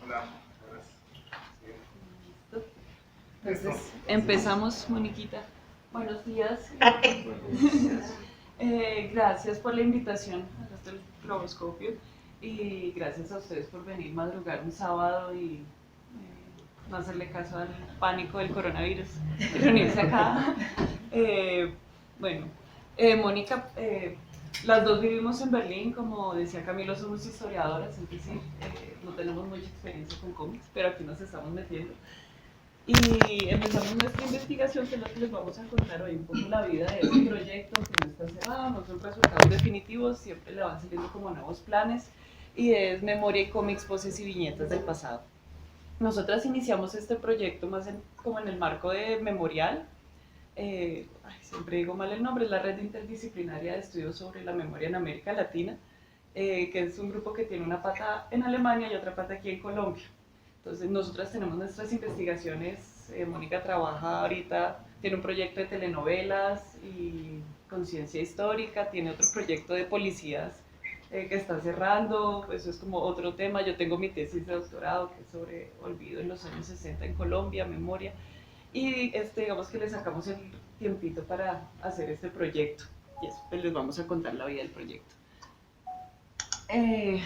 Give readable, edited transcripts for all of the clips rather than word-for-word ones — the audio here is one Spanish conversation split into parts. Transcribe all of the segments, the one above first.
Hola, buenas. Entonces, empezamos, Moniquita. Buenos días. Gracias por la invitación a este Globoscopio y gracias a ustedes por venir madrugar un sábado y no hacerle caso al pánico del coronavirus y reunirse acá. Eh, bueno, Mónica, las dos vivimos en Berlín, como decía Camilo, somos historiadoras, es decir, no tenemos mucha experiencia con cómics, pero aquí nos estamos metiendo. Y empezamos nuestra investigación, que es lo que les vamos a contar hoy, un poco la vida de este proyecto, que no está cerrado, no son resultados definitivos, siempre le van saliendo como nuevos planes, y es Memoria y cómics, voces y viñetas del pasado. Nosotras iniciamos este proyecto más como en el marco de Memorial, siempre digo mal el nombre, es la Red Interdisciplinaria de Estudios sobre la Memoria en América Latina, que es un grupo que tiene una pata en Alemania y otra pata aquí en Colombia. Entonces, nosotras tenemos nuestras investigaciones. Mónica trabaja ahorita, tiene un proyecto de telenovelas y conciencia histórica, tiene otro proyecto de policías que está cerrando, eso es como otro tema. Yo tengo mi tesis de doctorado que es sobre olvido en los años 60 en Colombia, memoria, y digamos que le sacamos el tiempito para hacer este proyecto y eso, pues les vamos a contar la vida del proyecto. Eh,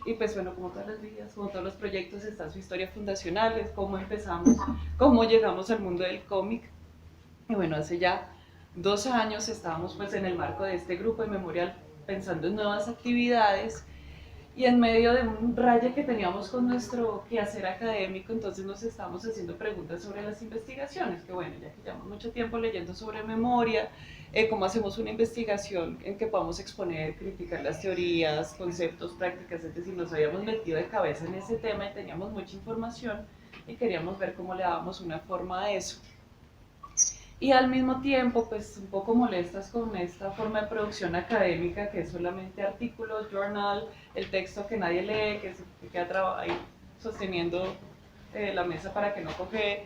y pues bueno, como todas las vidas, como todos los proyectos, está su historia fundacional, es cómo empezamos, cómo llegamos al mundo del cómic. Y bueno, hace ya 2 años estábamos pues en el marco de este grupo de Memorial pensando en nuevas actividades y en medio de un raye que teníamos con nuestro quehacer académico, entonces nos estábamos haciendo preguntas sobre las investigaciones, que bueno, ya que llevamos mucho tiempo leyendo sobre memoria, cómo hacemos una investigación en que podamos exponer, criticar las teorías, conceptos, prácticas, es decir, nos habíamos metido de cabeza en ese tema y teníamos mucha información y queríamos ver cómo le dábamos una forma a eso. Y al mismo tiempo, pues un poco molestas con esta forma de producción académica que es solamente artículos, journal, el texto que nadie lee, que se queda ahí sosteniendo la mesa para que no coge.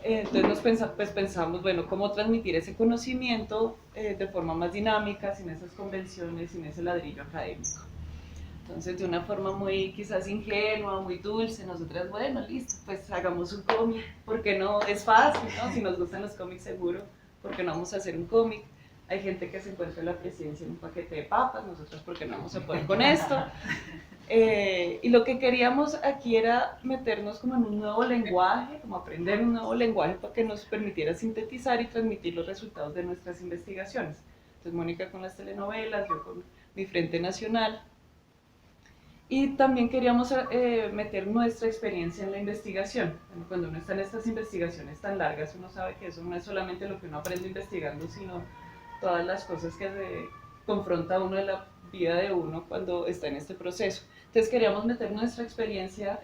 Entonces pues pensamos, bueno, cómo transmitir ese conocimiento de forma más dinámica, sin esas convenciones, sin ese ladrillo académico. Entonces, de una forma muy quizás ingenua, muy dulce, nosotras, bueno, listo, pues hagamos un cómic, porque no, es fácil, ¿no? Si nos gustan los cómics seguro, porque no vamos a hacer un cómic. Hay gente que se encuentra en la presidencia en un paquete de papas, nosotros porque no vamos a poder con esto. Y lo que queríamos aquí era meternos como en un nuevo lenguaje, como aprender un nuevo lenguaje para que nos permitiera sintetizar y transmitir los resultados de nuestras investigaciones. Entonces, Mónica con las telenovelas, yo con mi Frente Nacional. Y también queríamos meter nuestra experiencia en la investigación. Cuando uno está en estas investigaciones tan largas, uno sabe que eso no es solamente lo que uno aprende investigando, sino todas las cosas que se confronta uno en la vida de uno cuando está en este proceso. Entonces queríamos meter nuestra experiencia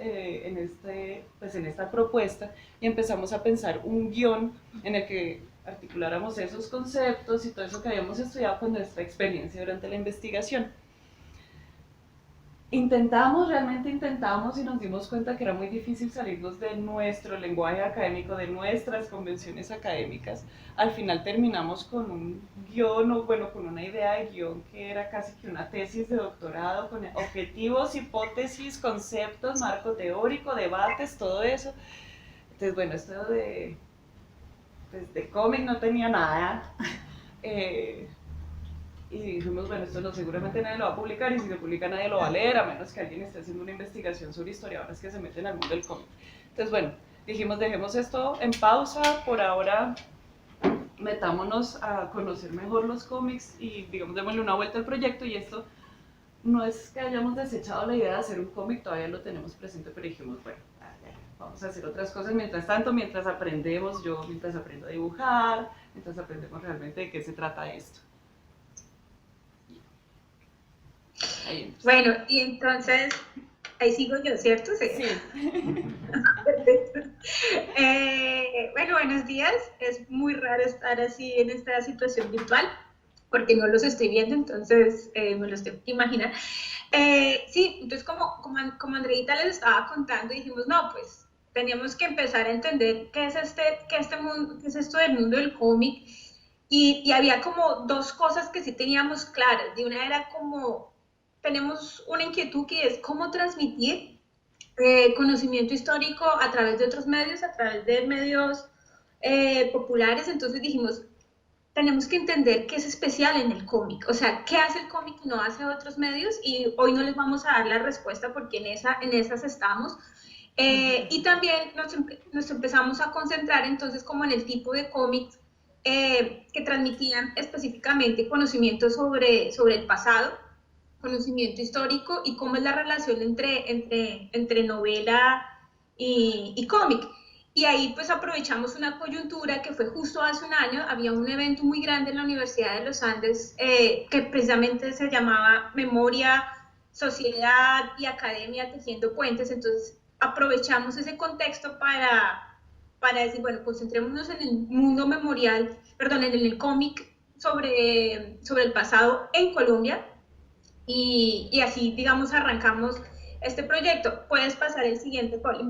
pues en esta propuesta y empezamos a pensar un guión en el que articuláramos esos conceptos y todo eso que habíamos estudiado con nuestra experiencia durante la investigación. Realmente intentamos y nos dimos cuenta que era muy difícil salirnos de nuestro lenguaje académico, de nuestras convenciones académicas. Al final terminamos con un guión, o bueno, con una idea de guión que era casi que una tesis de doctorado, con objetivos, hipótesis, conceptos, marco teórico, debates, todo eso. Entonces, bueno, esto de cómic no tenía nada. Y dijimos, bueno, esto no, seguramente nadie lo va a publicar y si lo publica nadie lo va a leer, a menos que alguien esté haciendo una investigación sobre historiadoras que se meten al mundo del cómic. Entonces, bueno, dijimos, dejemos esto en pausa, por ahora metámonos a conocer mejor los cómics y, digamos, démosle una vuelta al proyecto y esto no es que hayamos desechado la idea de hacer un cómic, todavía lo tenemos presente, pero dijimos, bueno, vamos a hacer otras cosas mientras tanto, mientras aprendemos, yo mientras aprendo a dibujar, mientras aprendemos realmente de qué se trata esto. Bueno, y entonces, ahí sigo yo, ¿cierto? Sí. Perfecto. Bueno, buenos días. Es muy raro estar así en esta situación virtual porque no los estoy viendo, entonces me los tengo que imaginar. Sí, entonces como Andreita les estaba contando, dijimos, no, pues teníamos que empezar a entender qué es mundo, qué es esto del mundo del cómic. Y había como dos cosas que sí teníamos claras. De una era como tenemos una inquietud que es cómo transmitir conocimiento histórico a través de otros medios, a través de medios populares. Entonces dijimos, tenemos que entender qué es especial en el cómic, o sea, qué hace el cómic que no hace otros medios, y hoy no les vamos a dar la respuesta porque en esas estamos. Y también nos empezamos a concentrar entonces como en el tipo de cómics que transmitían específicamente conocimiento sobre el pasado, conocimiento histórico y cómo es la relación entre novela y cómic. Y ahí pues aprovechamos una coyuntura que fue justo hace un año, había un evento muy grande en la Universidad de los Andes que precisamente se llamaba Memoria, Sociedad y Academia Tejiendo Puentes. Entonces aprovechamos ese contexto para decir, bueno, concentrémonos en el mundo memorial, perdón, en el cómic sobre el pasado en Colombia, y así, digamos, arrancamos este proyecto. Puedes pasar el siguiente, Poli.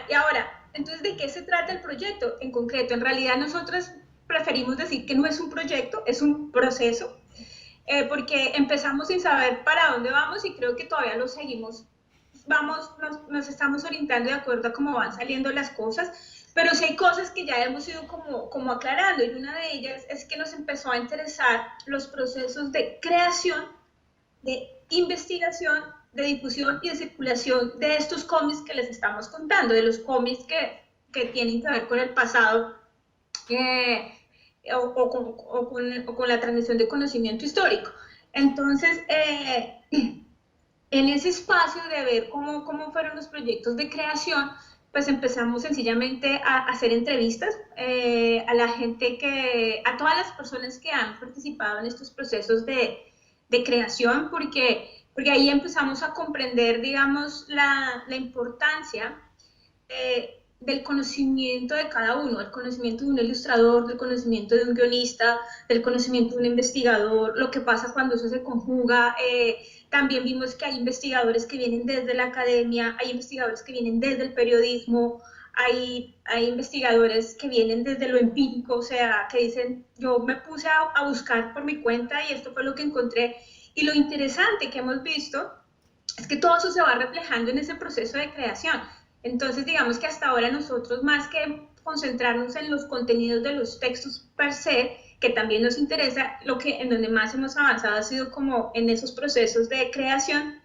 Y ahora, entonces, ¿de qué se trata el proyecto en concreto? En realidad nosotros preferimos decir que no es un proyecto, es un proceso, porque empezamos sin saber para dónde vamos y creo que todavía lo seguimos. Nos estamos orientando de acuerdo a cómo van saliendo las cosas, pero sí hay cosas que ya hemos ido como aclarando, y una de ellas es que nos empezó a interesar los procesos de creación, de investigación, de difusión y de circulación de estos cómics que les estamos contando, de los cómics que tienen que ver con el pasado o con la transmisión de conocimiento histórico. Entonces, en ese espacio de ver cómo fueron los proyectos de creación, pues empezamos sencillamente a hacer entrevistas a la gente a todas las personas que han participado en estos procesos de creación, porque ahí empezamos a comprender, digamos, la importancia del conocimiento de cada uno, el conocimiento de un ilustrador, del conocimiento de un guionista, del conocimiento de un investigador, lo que pasa cuando eso se conjuga. También vimos que hay investigadores que vienen desde la academia, hay investigadores que vienen desde el periodismo, hay investigadores que vienen desde lo empírico, o sea, que dicen, yo me puse a buscar por mi cuenta y esto fue lo que encontré. Y lo interesante que hemos visto es que todo eso se va reflejando en ese proceso de creación. Entonces, digamos que hasta ahora nosotros, más que concentrarnos en los contenidos de los textos per se, que también nos interesa, en donde más hemos avanzado ha sido como en esos procesos de creación,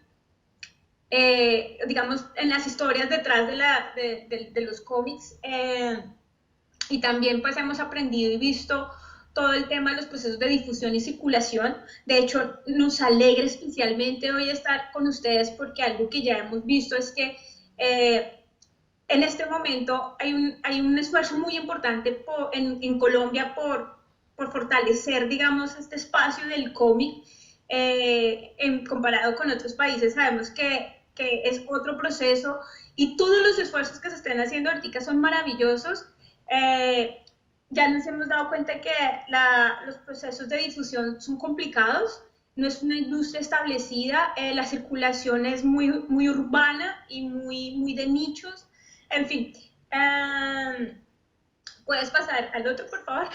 digamos, en las historias detrás de los cómics, y también pues hemos aprendido y visto todo el tema de los procesos de difusión y circulación. De hecho, nos alegra especialmente hoy estar con ustedes porque algo que ya hemos visto es que en este momento hay un esfuerzo muy importante en Colombia por fortalecer, digamos, este espacio del cómic. Comparado con otros países, sabemos que es otro proceso, y todos los esfuerzos que se están haciendo ahorita son maravillosos. Ya nos hemos dado cuenta que los procesos de difusión son complicados, no es una industria establecida, la circulación es muy urbana y muy de nichos, en fin. ¿Puedes pasar al otro, por favor?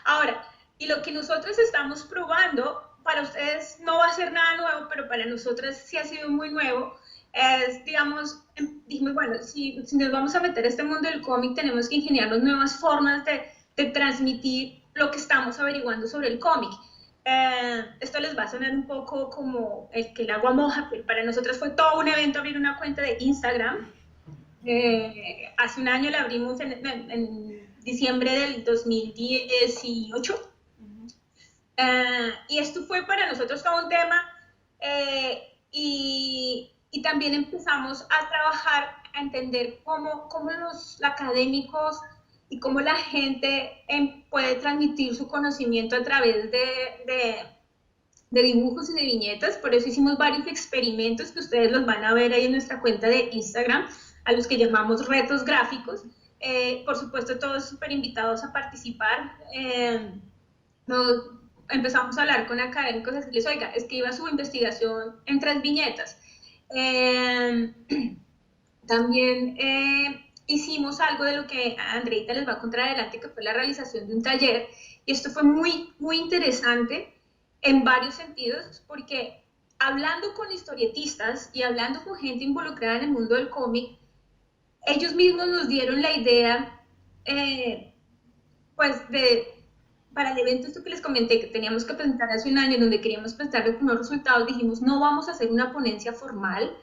Ahora, y lo que nosotros estamos probando, para ustedes no va a ser nada nuevo, pero para nosotros sí ha sido muy nuevo, es, digamos, dijimos, bueno, si nos vamos a meter a este mundo del cómic, tenemos que ingeniarnos nuevas formas de transmitir lo que estamos averiguando sobre el cómic. Esto les va a sonar un poco como el agua moja, pero para nosotros fue todo un evento abrir una cuenta de Instagram. Hace un año la abrimos en diciembre del 2018. Y esto fue para nosotros todo un tema, y también empezamos a trabajar, a entender cómo los académicos y cómo la gente puede transmitir su conocimiento a través de dibujos y de viñetas. Por eso hicimos varios experimentos que ustedes los van a ver ahí en nuestra cuenta de Instagram, a los que llamamos retos gráficos. Por supuesto, todos súper invitados a participar. Empezamos a hablar con académicos y decirles, oiga, escriba su investigación en 3 viñetas. También hicimos algo de lo que Andreita les va a contar adelante, que fue la realización de un taller, y esto fue muy interesante en varios sentidos, porque hablando con historietistas y hablando con gente involucrada en el mundo del cómic, ellos mismos nos dieron la idea, pues, para el evento esto que les comenté, que teníamos que presentar hace un año, donde queríamos presentar los primeros resultados, dijimos, no vamos a hacer una ponencia formal,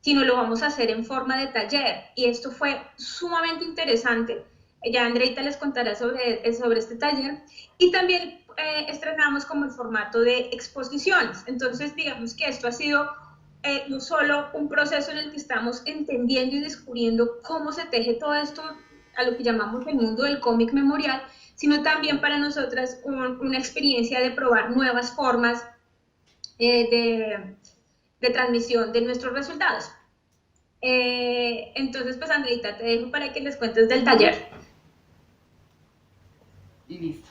sino lo vamos a hacer en forma de taller. Y esto fue sumamente interesante. Ya Andreita les contará sobre este taller. Y también estrenamos como el formato de exposiciones. Entonces, digamos que esto ha sido no solo un proceso en el que estamos entendiendo y descubriendo cómo se teje todo esto a lo que llamamos el mundo del cómic memorial, sino también para nosotras una experiencia de probar nuevas formas de transmisión de nuestros resultados. Entonces, pues Andreita, te dejo para que les cuentes del taller. Y listo.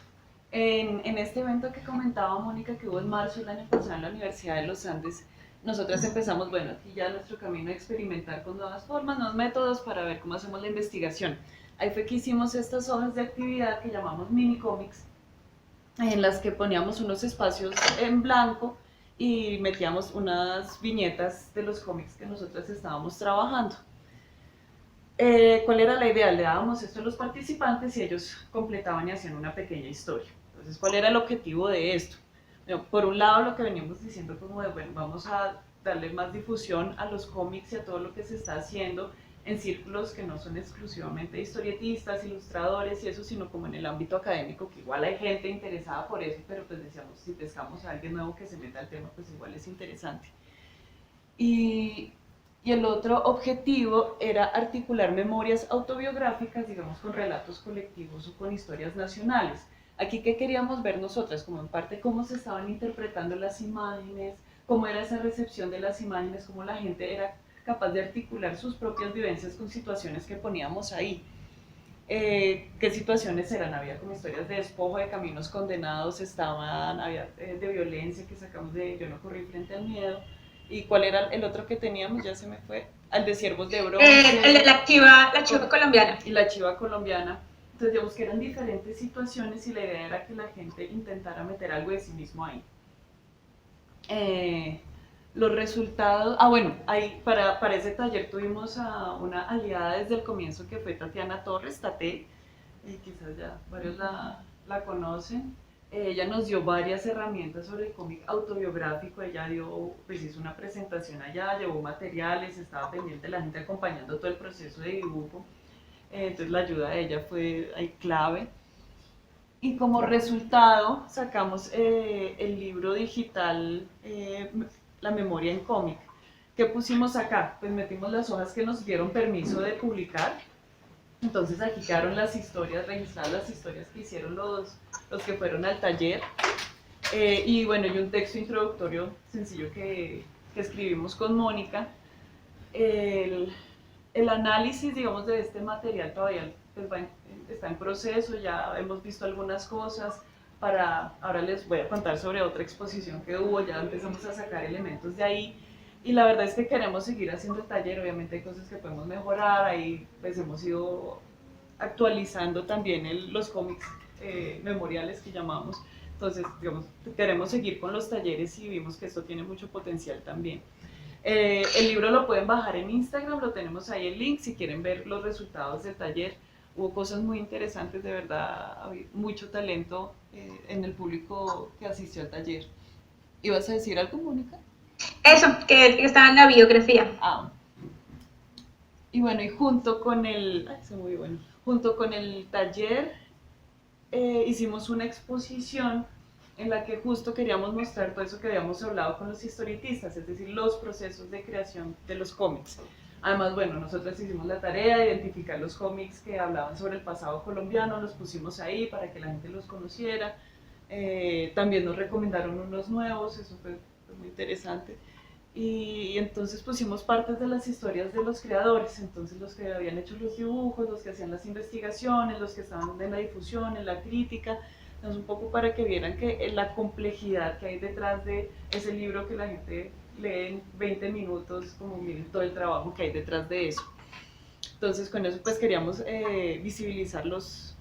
En este evento que comentaba Mónica, que hubo en marzo del año pasado en la Universidad de los Andes, nosotras empezamos, bueno, aquí ya nuestro camino a experimentar con nuevas formas, nuevos métodos para ver cómo hacemos la investigación. Ahí fue que hicimos estas hojas de actividad que llamamos mini cómics, en las que poníamos unos espacios en blanco y metíamos unas viñetas de los cómics que nosotras estábamos trabajando. ¿Cuál era la idea? Le dábamos esto a los participantes y ellos completaban y hacían una pequeña historia. Entonces, ¿cuál era el objetivo de esto? Bueno, por un lado, lo que veníamos diciendo como de, bueno, vamos a darle más difusión a los cómics y a todo lo que se está haciendo en círculos que no son exclusivamente historietistas, ilustradores y eso, sino como en el ámbito académico, que igual hay gente interesada por eso, pero pues decíamos, si pescamos a alguien nuevo que se meta al tema, pues igual es interesante. Y el otro objetivo era articular memorias autobiográficas, digamos, con relatos colectivos o con historias nacionales. Aquí, ¿qué queríamos ver nosotras? Como en parte cómo se estaban interpretando las imágenes, cómo era esa recepción de las imágenes, cómo la gente era capaz de articular sus propias vivencias con situaciones que poníamos ahí. ¿Qué situaciones eran? Había como historias de despojo, de caminos condenados, había de violencia que sacamos de Yo no corrí frente al miedo. ¿Y cuál era el otro que teníamos? Ya se me fue. Al de Ciervos de Bronce. La chiva colombiana. Y la chiva colombiana. Entonces, digamos que eran diferentes situaciones y la idea era que la gente intentara meter algo de sí mismo ahí. Los resultados, bueno, ahí para ese taller tuvimos a una aliada desde el comienzo que fue Tatiana Torres, Tate, quizás ya varios la conocen. Ella nos dio varias herramientas sobre el cómic autobiográfico, ella pues hizo una presentación allá, llevó materiales, estaba pendiente de la gente acompañando todo el proceso de dibujo, entonces la ayuda de ella fue ahí clave. Y como resultado sacamos el libro digital La memoria en cómic. ¿Qué pusimos acá? Pues metimos las hojas que nos dieron permiso de publicar. Entonces aquí quedaron las historias, registradas las historias que hicieron los que fueron al taller. Y bueno, y un texto introductorio sencillo que escribimos con Mónica. El análisis, digamos, de este material todavía pues, está en proceso, ya hemos visto algunas cosas. Ahora les voy a contar sobre otra exposición que hubo, ya empezamos a sacar elementos de ahí. Y la verdad es que queremos seguir haciendo el taller, obviamente hay cosas que podemos mejorar, ahí pues hemos ido actualizando también los cómics memoriales que llamamos. Entonces, digamos, queremos seguir con los talleres y vimos que esto tiene mucho potencial también. El libro lo pueden bajar en Instagram, lo tenemos ahí el link si quieren ver los resultados del taller. Hubo cosas muy interesantes, de verdad, había mucho talento en el público que asistió al taller. ¿Ibas a decir algo, Mónica? Eso, que estaba en la biografía. Y bueno, y junto con el taller hicimos una exposición en la que justo queríamos mostrar todo eso que habíamos hablado con los historietistas, es decir, los procesos de creación de los cómics. Además, bueno, nosotros hicimos la tarea de identificar los cómics que hablaban sobre el pasado colombiano, los pusimos ahí para que la gente los conociera. También nos recomendaron unos nuevos, eso fue muy interesante. Y entonces pusimos partes de las historias de los creadores, entonces los que habían hecho los dibujos, los que hacían las investigaciones, los que estaban en la difusión, en la crítica, entonces un poco para que vieran que la complejidad que hay detrás de ese libro que la gente lee en 20 minutos, como miren todo el trabajo que hay detrás de eso. Entonces con eso pues queríamos visibilizar los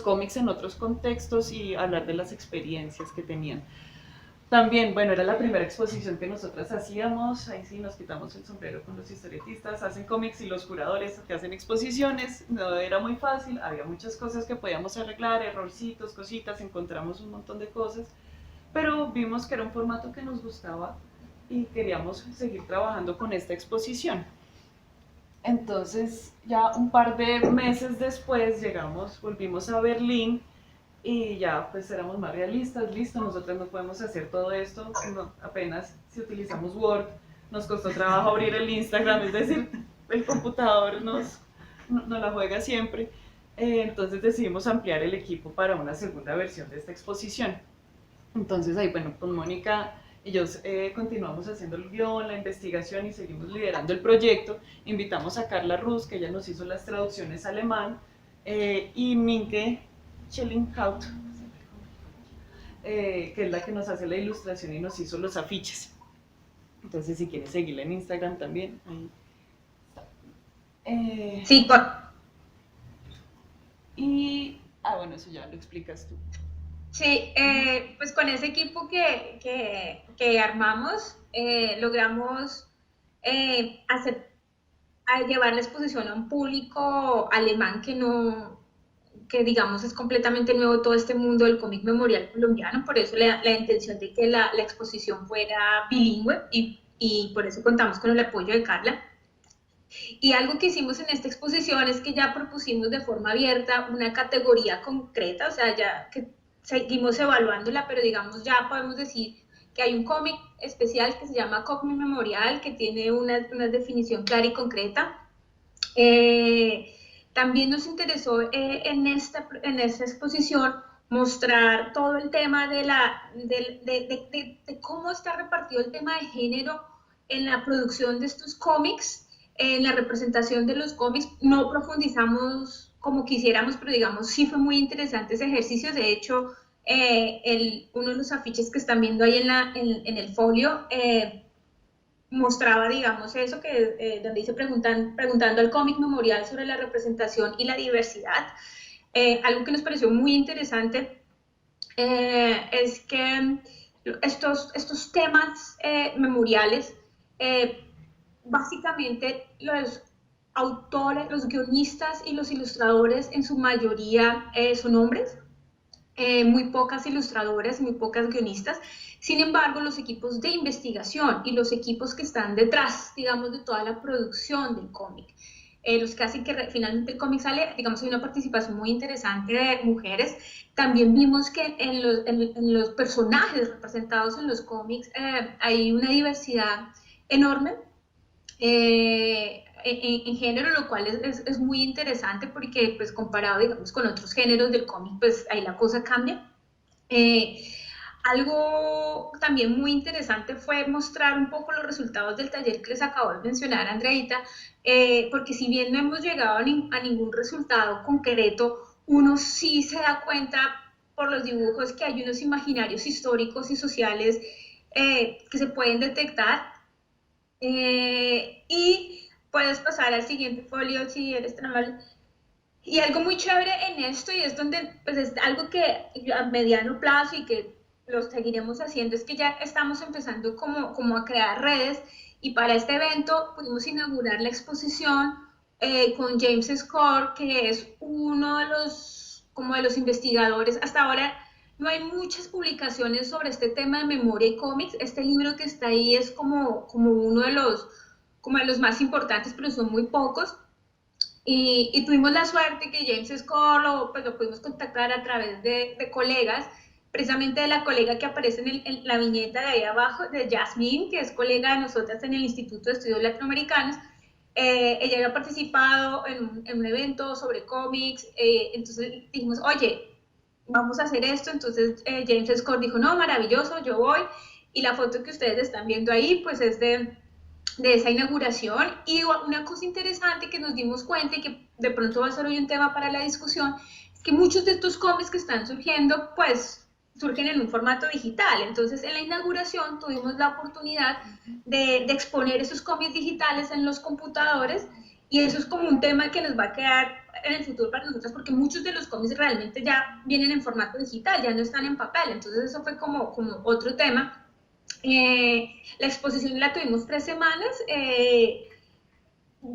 cómics en otros contextos y hablar de las experiencias que tenían. También, bueno, era la primera exposición que nosotras hacíamos, ahí sí nos quitamos el sombrero con los historietistas, hacen cómics y los curadores que hacen exposiciones, no era muy fácil, había muchas cosas que podíamos arreglar, errorcitos, cositas, encontramos un montón de cosas, pero vimos que era un formato que nos gustaba y queríamos seguir trabajando con esta exposición. Entonces, ya un par de meses después llegamos, volvimos a Berlín y ya pues éramos más realistas, listo, nosotros no podemos hacer todo esto, no, apenas si utilizamos Word, nos costó trabajo abrir el Instagram, es decir, el computador nos la juega siempre, entonces decidimos ampliar el equipo para una segunda versión de esta exposición. Entonces ahí, bueno, con Mónica ellos continuamos haciendo el guión, la investigación y seguimos liderando el proyecto. Invitamos a Carla Ruz, que ella nos hizo las traducciones alemán, y Minke Schellinghaut, que es la que nos hace la ilustración y nos hizo los afiches. Entonces, si quieres seguirla en Instagram también, ahí está. Sí, Bueno, eso ya lo explicas tú. sí, pues con ese equipo que armamos, logramos a llevar la exposición a un público alemán que no, que digamos es completamente nuevo todo este mundo del cómic memorial colombiano, por eso la intención de que la exposición fuera bilingüe y por eso contamos con el apoyo de Carla. Y algo que hicimos en esta exposición es que ya propusimos de forma abierta una categoría concreta, o sea, ya que seguimos evaluándola, pero digamos ya podemos decir que hay un cómic especial que se llama Cómic Memorial, que tiene una definición clara y concreta. También nos interesó en esta exposición mostrar todo el tema de cómo está repartido el tema de género en la producción de estos cómics, en la representación de los cómics. No profundizamos como quisiéramos, pero digamos sí fue muy interesante ese ejercicio. De hecho, uno de los afiches que están viendo ahí en el folio mostraba, digamos, eso donde dice preguntando al cómic memorial sobre la representación y la diversidad. Algo que nos pareció muy interesante es que estos temas memoriales, básicamente los autores, los guionistas y los ilustradores en su mayoría son hombres, muy pocas ilustradoras, muy pocas guionistas. Sin embargo, los equipos de investigación y los equipos que están detrás, digamos, de toda la producción del cómic, los que hacen que finalmente el cómic sale, digamos, hay una participación muy interesante de mujeres. También vimos que en los personajes representados en los cómics hay una diversidad enorme en género, lo cual es muy interesante porque pues comparado digamos con otros géneros del cómic, pues ahí la cosa cambia. Algo también muy interesante fue mostrar un poco los resultados del taller que les acabo de mencionar, Andreita, porque si bien no hemos llegado a ningún resultado concreto, uno sí se da cuenta por los dibujos que hay unos imaginarios históricos y sociales que se pueden detectar. Y puedes pasar al siguiente folio si eres tan amable. Y algo muy chévere en esto, y es donde pues es algo que a mediano plazo y que lo seguiremos haciendo, es que ya estamos empezando como a crear redes, y para este evento pudimos inaugurar la exposición con James Score, que es uno de los investigadores. Hasta ahora no hay muchas publicaciones sobre este tema de memoria y cómics. Este libro que está ahí es como uno de los más importantes, pero son muy pocos. Y tuvimos la suerte que James Score pues lo pudimos contactar a través de colegas, precisamente de la colega que aparece en la viñeta de ahí abajo, de Jasmine, que es colega de nosotras en el Instituto de Estudios Latinoamericanos. Ella había participado en un evento sobre cómics, entonces dijimos, oye, vamos a hacer esto. Entonces James Score dijo, no, maravilloso, yo voy. Y la foto que ustedes están viendo ahí, pues es de esa inauguración. Y una cosa interesante que nos dimos cuenta y que de pronto va a ser hoy un tema para la discusión, es que muchos de estos cómics que están surgiendo, pues surgen en un formato digital. Entonces en la inauguración tuvimos la oportunidad de exponer esos cómics digitales en los computadores, y eso es como un tema que nos va a quedar en el futuro para nosotros, porque muchos de los cómics realmente ya vienen en formato digital, ya no están en papel. Entonces eso fue como otro tema La exposición la tuvimos 3 semanas.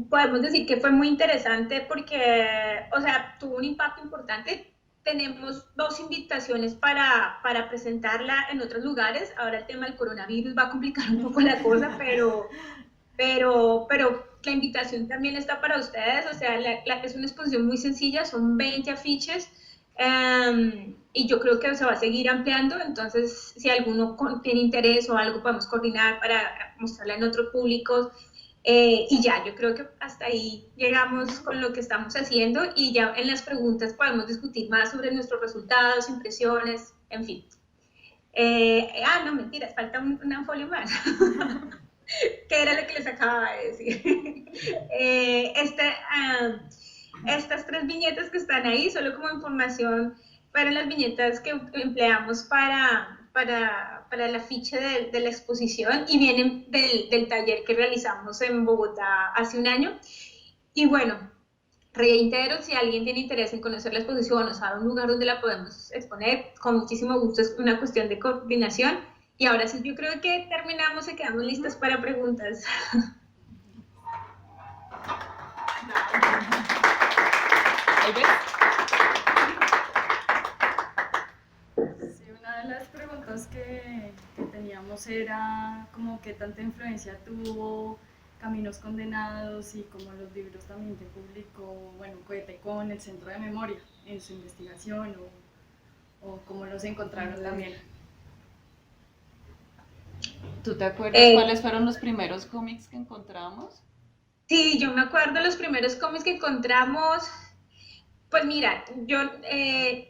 Podemos decir que fue muy interesante porque, o sea, tuvo un impacto importante. Tenemos 2 invitaciones para presentarla en otros lugares. Ahora el tema del coronavirus va a complicar un poco la cosa, pero la invitación también está para ustedes. O sea, es una exposición muy sencilla, son 20 afiches. Y yo creo que se va a seguir ampliando, entonces si alguno tiene interés o algo podemos coordinar para mostrarla en otros públicos. Y ya, yo creo que hasta ahí llegamos con lo que estamos haciendo y ya en las preguntas podemos discutir más sobre nuestros resultados, impresiones, en fin. No, mentiras, falta una folio más, que era lo que les acababa de decir. Estas 3 viñetas que están ahí, solo como información, fueron las viñetas que empleamos para el afiche de la exposición y vienen del taller que realizamos en Bogotá hace un año. Y bueno, reitero, si alguien tiene interés en conocer la exposición o sabe un lugar donde la podemos exponer, con muchísimo gusto, es una cuestión de coordinación. Y ahora sí, yo creo que terminamos y quedamos listas para preguntas. ¿Ahí ves? Sí, una de las preguntas que teníamos era como qué tanta influencia tuvo Caminos Condenados y como los libros también que publicó, bueno, Cohete con el Centro de Memoria en su investigación o cómo los encontraron también. ¿Tú te acuerdas cuáles fueron los primeros cómics que encontramos? Sí, yo me acuerdo los primeros cómics que encontramos. Pues mira,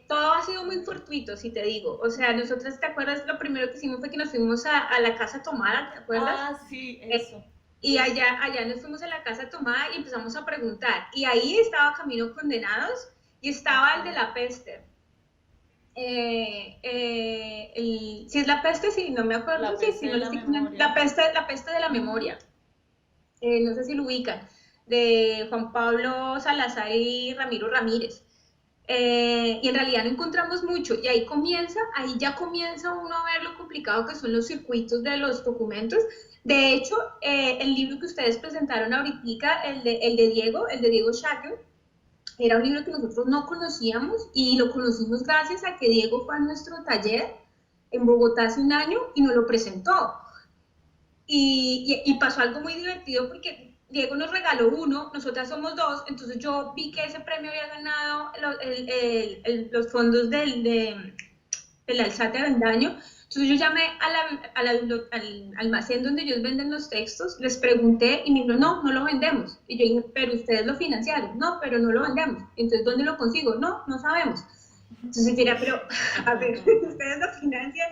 todo ha sido muy fortuito, si te digo. O sea, nosotras, ¿te acuerdas? Lo primero que hicimos fue que nos fuimos a la Casa Tomada, ¿te acuerdas? Ah, sí, eso. Y allá nos fuimos a la Casa Tomada y empezamos a preguntar. Y ahí estaba Camino Condenados y estaba el de la peste. Si es la peste, sí, no me acuerdo. La Sí, peste sí, de la memoria. La peste de la memoria. No sé si lo ubican, de Juan Pablo Salazar y Ramiro Ramírez. Y en realidad no encontramos mucho, y ahí ya comienza uno a ver lo complicado que son los circuitos de los documentos. De hecho, el libro que ustedes presentaron ahorita, el de Diego Shacker, era un libro que nosotros no conocíamos y lo conocimos gracias a que Diego fue a nuestro taller en Bogotá hace un año y nos lo presentó. Y pasó algo muy divertido porque Diego nos regaló uno, nosotras somos 2, entonces yo vi que ese premio había ganado los fondos del Alzate Avendaño. Entonces yo llamé al almacén donde ellos venden los textos, les pregunté y me dijeron, no lo vendemos. Y yo dije, pero ustedes lo financiaron. No, pero no lo vendemos. Entonces, ¿dónde lo consigo? No sabemos. Entonces, mira, pero a ver, ustedes lo financian.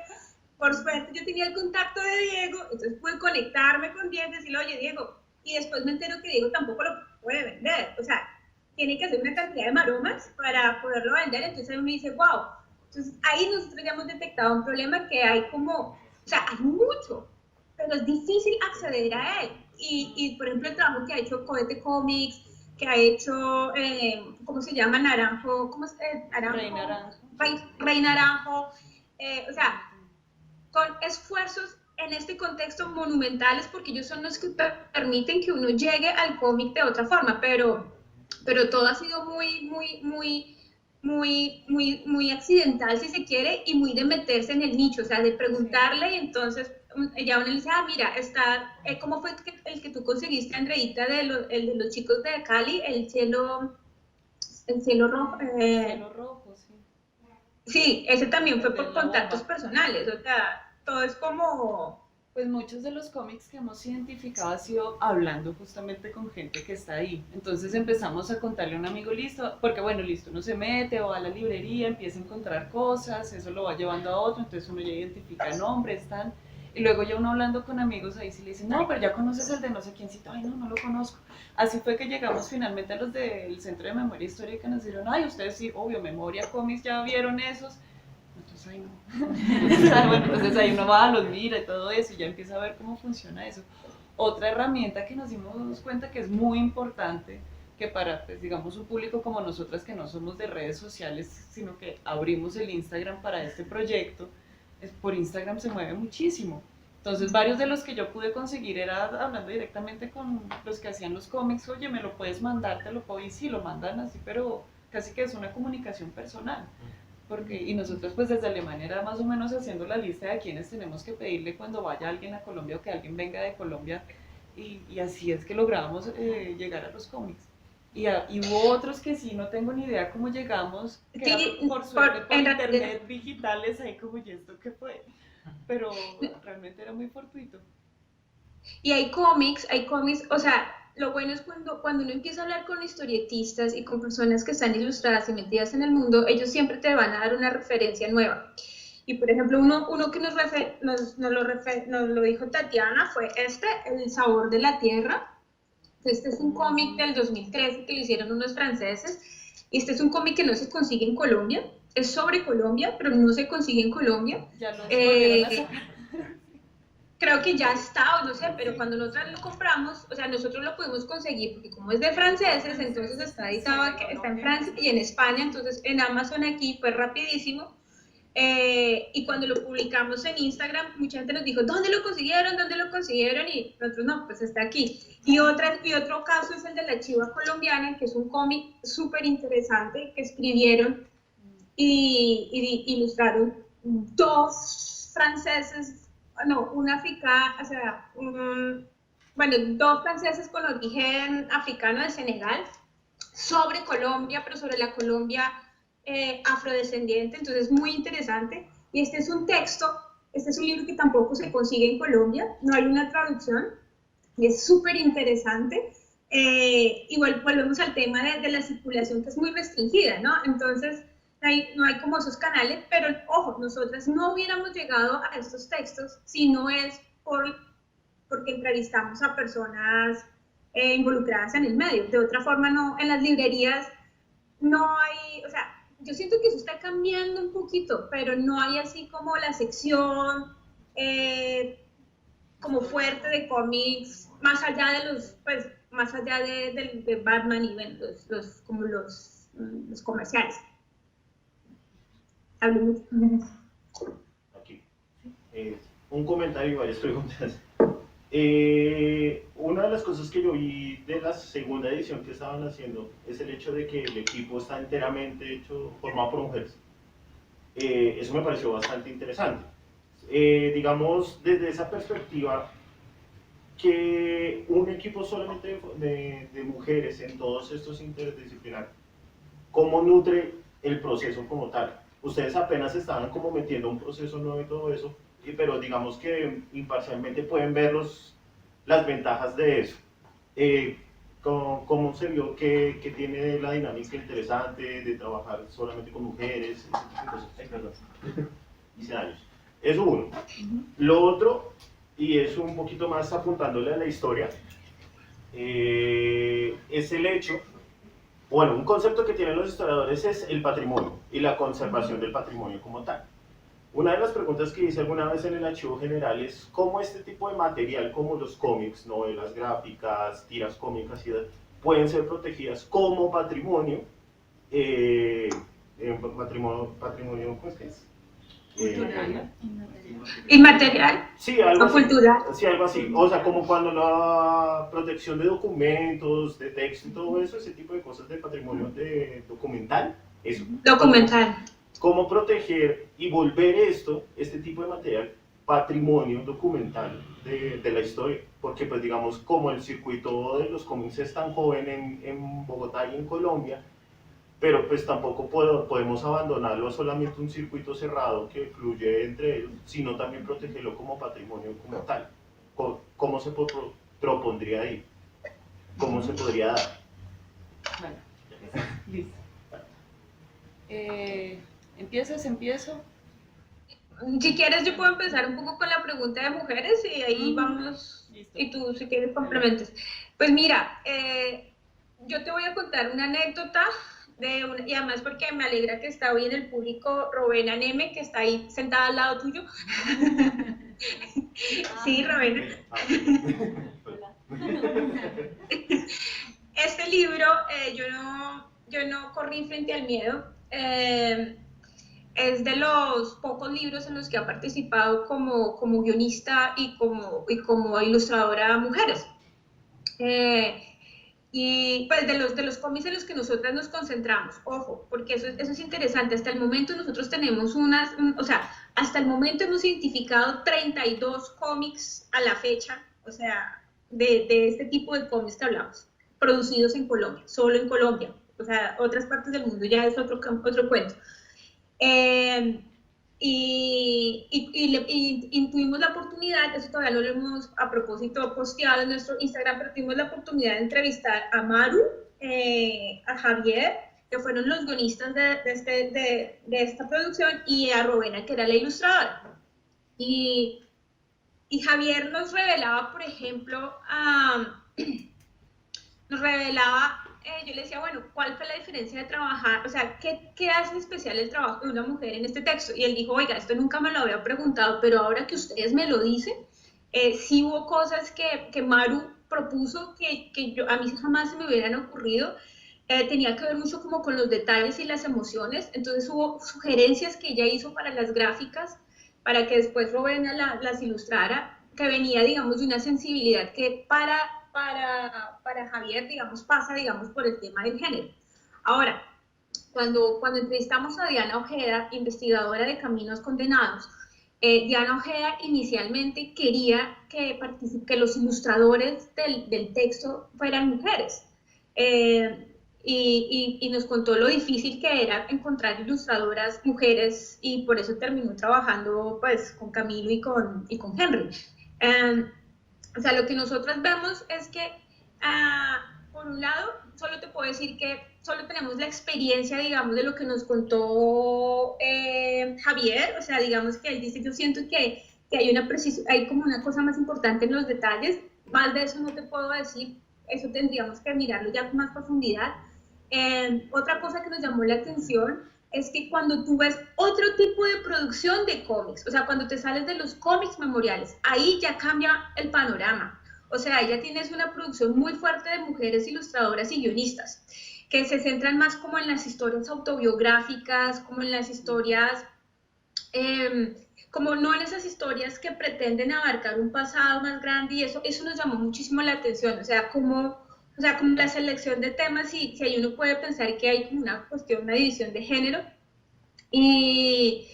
Por suerte yo tenía el contacto de Diego, entonces pude conectarme con Diego y decirle, oye Diego, y después me entero que Diego tampoco lo puede vender, o sea, tiene que hacer una cantidad de maromas para poderlo vender, entonces uno dice, wow, entonces ahí nosotros ya hemos detectado un problema que hay o sea, hay mucho, pero es difícil acceder a él, y por ejemplo el trabajo que ha hecho Cohete Comics, que ha hecho, ¿cómo se llama? Naranjo, ¿cómo es? Naranjo, Rey Naranjo. Rey Naranjo, o sea, con esfuerzos en este contexto monumentales porque ellos son los que permiten que uno llegue al cómic de otra forma, pero todo ha sido muy accidental si se quiere y muy de meterse en el nicho, o sea, de preguntarle y entonces ya uno le dice, mira, ¿cómo fue el que tú conseguiste, Andreita, el de los chicos de Cali, el cielo rojo? Cielo rojo, sí. Sí, ese también fue por La contactos bomba. personales, o sea, todo es como... Pues muchos de los cómics que hemos identificado ha sido hablando justamente con gente que está ahí. Entonces empezamos a contarle a un amigo, listo, porque bueno, listo, uno se mete o va a la librería, empieza a encontrar cosas, eso lo va llevando a otro, entonces uno ya identifica nombres, están. Y luego ya uno hablando con amigos ahí sí le dicen, no, pero ya conoces el de no sé quiéncito, ay no lo conozco. Así fue que llegamos finalmente a los del Centro de Memoria Histórica, nos dijeron, ay, ustedes sí, obvio, Memoria Comics, ya vieron esos. Entonces ahí no. Bueno, entonces ahí uno va, los mira y todo eso y ya empieza a ver cómo funciona eso. Otra herramienta que nos dimos cuenta que es muy importante, que para, pues, digamos, un público como nosotras que no somos de redes sociales, sino que abrimos el Instagram para este proyecto, por Instagram se mueve muchísimo. Entonces varios de los que yo pude conseguir era hablando directamente con los que hacían los cómics, oye, me lo puedes mandar, te lo puedo, y sí, lo mandan así, pero casi que es una comunicación personal. Porque, y nosotros pues desde Alemania era más o menos haciendo la lista de quienes tenemos que pedirle cuando vaya alguien a Colombia o que alguien venga de Colombia, y así es que lográbamos llegar a los cómics. Y hubo otros que sí, no tengo ni idea cómo llegamos, que Sí, era por suerte por en internet realidad. digitales, ahí como, ¿y esto qué fue? Pero realmente era muy fortuito. Y hay cómics, o sea, lo bueno es cuando uno empieza a hablar con historietistas y con personas que están ilustradas y metidas en el mundo, ellos siempre te van a dar una referencia nueva. Y por ejemplo, uno que nos lo dijo Tatiana fue El sabor de la tierra. Este es un cómic del 2013 que lo hicieron unos franceses. Y este es un cómic que no se consigue en Colombia. Es sobre Colombia, pero no se consigue en Colombia. Ya los volvieron a sacar. Creo que ya está, o no sé, pero cuando nosotros lo compramos, o sea, nosotros lo pudimos conseguir, porque como es de franceses, entonces está editado, está en Francia y en España, entonces en Amazon aquí fue rapidísimo. Y cuando lo publicamos en Instagram, mucha gente nos dijo, ¿dónde lo consiguieron? ¿Dónde lo consiguieron? Y nosotros, no, pues está aquí. Y otro caso es el de La Chiva Colombiana, que es un cómic súper interesante que escribieron y ilustraron dos franceses, no, un africano, o sea, bueno, dos franceses con origen africano de Senegal, sobre Colombia, pero sobre la Colombia afrodescendiente, entonces muy interesante. Y este es un texto, este es un libro que tampoco se consigue en Colombia, no hay una traducción, y es súper interesante. Igual volvemos al tema de la circulación, que es muy restringida, ¿no? Entonces, no hay como esos canales, pero ojo, nosotras no hubiéramos llegado a estos textos si no es porque entrevistamos a personas involucradas en el medio. De otra forma, no, en las librerías no hay, o sea, yo siento que eso está cambiando un poquito, pero no hay así como la sección como fuerte de cómics, más allá de los, pues, más allá de Batman y bueno, como los comerciales. Hablemos. Aquí. Un comentario y varias preguntas. Una de las cosas que yo vi de la segunda edición que estaban haciendo es el hecho de que el equipo está enteramente formado por mujeres. Eso me pareció bastante interesante. Digamos, desde esa perspectiva, que un equipo solamente de mujeres en todos estos interdisciplinarios, ¿cómo nutre el proceso como tal? Ustedes apenas estaban como metiendo un proceso nuevo y todo eso, pero digamos que imparcialmente pueden ver las ventajas de eso. ¿Cómo se vio que tiene la dinámica interesante de trabajar solamente con mujeres? Ese tipo de cosas. Ay, perdón. 15 años. Eso uno. Lo otro, y es un poquito más apuntándole a la historia, es el hecho, bueno, un concepto que tienen los historiadores es el patrimonio y la conservación del patrimonio como tal. Una de las preguntas que hice alguna vez en el archivo general es cómo este tipo de material, como los cómics, novelas gráficas, tiras cómicas, pueden ser protegidas como patrimonio, patrimonio, ¿cómo es que es? Cultural. Inmaterial. Sí, algo o así. cultural. Sí, algo así. O sea, como cuando la protección de documentos, de texto y todo eso, ese tipo de cosas de patrimonio documental, eso. Documental. ¿Cómo proteger y volver este tipo de material, patrimonio documental de la historia? Porque, pues, digamos, como el circuito de los cómics es tan joven en Bogotá y en Colombia, pero pues tampoco podemos abandonarlo a solamente un circuito cerrado que fluye entre ellos, sino también protegerlo como patrimonio como tal. ¿Cómo se propondría ahí? ¿Cómo se podría dar? Bueno, listo. ¿Empiezo? Si quieres, yo puedo empezar un poco con la pregunta de mujeres y ahí vamos. Listo. Y tú, si quieres, complementes. Pues mira, yo te voy a contar una anécdota y además porque me alegra que está hoy en el público Rowena Neme, que está ahí sentada al lado tuyo. Sí, Rowena. Este libro, yo no corrí frente al miedo. es de los pocos libros en los que ha participado como guionista y como ilustradora mujeres. Eh, y pues de los cómics en los que nosotras nos concentramos, ojo, porque eso es interesante. Hasta el momento nosotros tenemos o sea, hasta el momento hemos identificado 32 cómics a la fecha, o sea, de este tipo de cómics que hablamos, producidos en Colombia, solo en Colombia. O sea, otras partes del mundo ya es otro cuento. Eh, y tuvimos la oportunidad, eso todavía no lo hemos a propósito posteado en nuestro Instagram, pero tuvimos la oportunidad de entrevistar a Maru, a Javier, que fueron los guionistas de esta producción, y a Rowena, que era la ilustradora. Y Javier nos revelaba, por ejemplo, nos revelaba, yo le decía, bueno, ¿cuál fue la diferencia de trabajar? O sea, ¿qué hace especial el trabajo de una mujer en este texto? Y él dijo, oiga, esto nunca me lo había preguntado, pero ahora que ustedes me lo dicen, sí hubo cosas que Maru propuso que a mí jamás se me hubieran ocurrido. Tenía que ver mucho como con los detalles y las emociones, entonces hubo sugerencias que ella hizo para las gráficas, para que después Rowena las ilustrara, que venía, digamos, de una sensibilidad que para Javier, digamos, pasa, digamos, por el tema del género. Ahora, cuando entrevistamos a Diana Ojeda, investigadora de Caminos Condenados, Diana Ojeda inicialmente quería que los ilustradores del texto fueran mujeres. Y nos contó lo difícil que era encontrar ilustradoras mujeres, y por eso terminó trabajando pues con Camilo y con Henry. O sea, lo que nosotros vemos es que, por un lado, solo te puedo decir que solo tenemos la experiencia, digamos, de lo que nos contó Javier. O sea, digamos que él dice, yo siento que hay como una cosa más importante en los detalles. Más de eso no te puedo decir, eso tendríamos que mirarlo ya con más profundidad. Otra cosa que nos llamó la atención es que cuando tú ves otro tipo de producción de cómics, o sea, cuando te sales de los cómics memoriales, ahí ya cambia el panorama. O sea, ya tienes una producción muy fuerte de mujeres ilustradoras y guionistas, que se centran más como en las historias autobiográficas, como en las historias, como no en esas historias que pretenden abarcar un pasado más grande, y eso nos llamó muchísimo la atención. O sea, como la selección de temas, si ahí uno puede pensar que hay como una cuestión, una división de género. Y,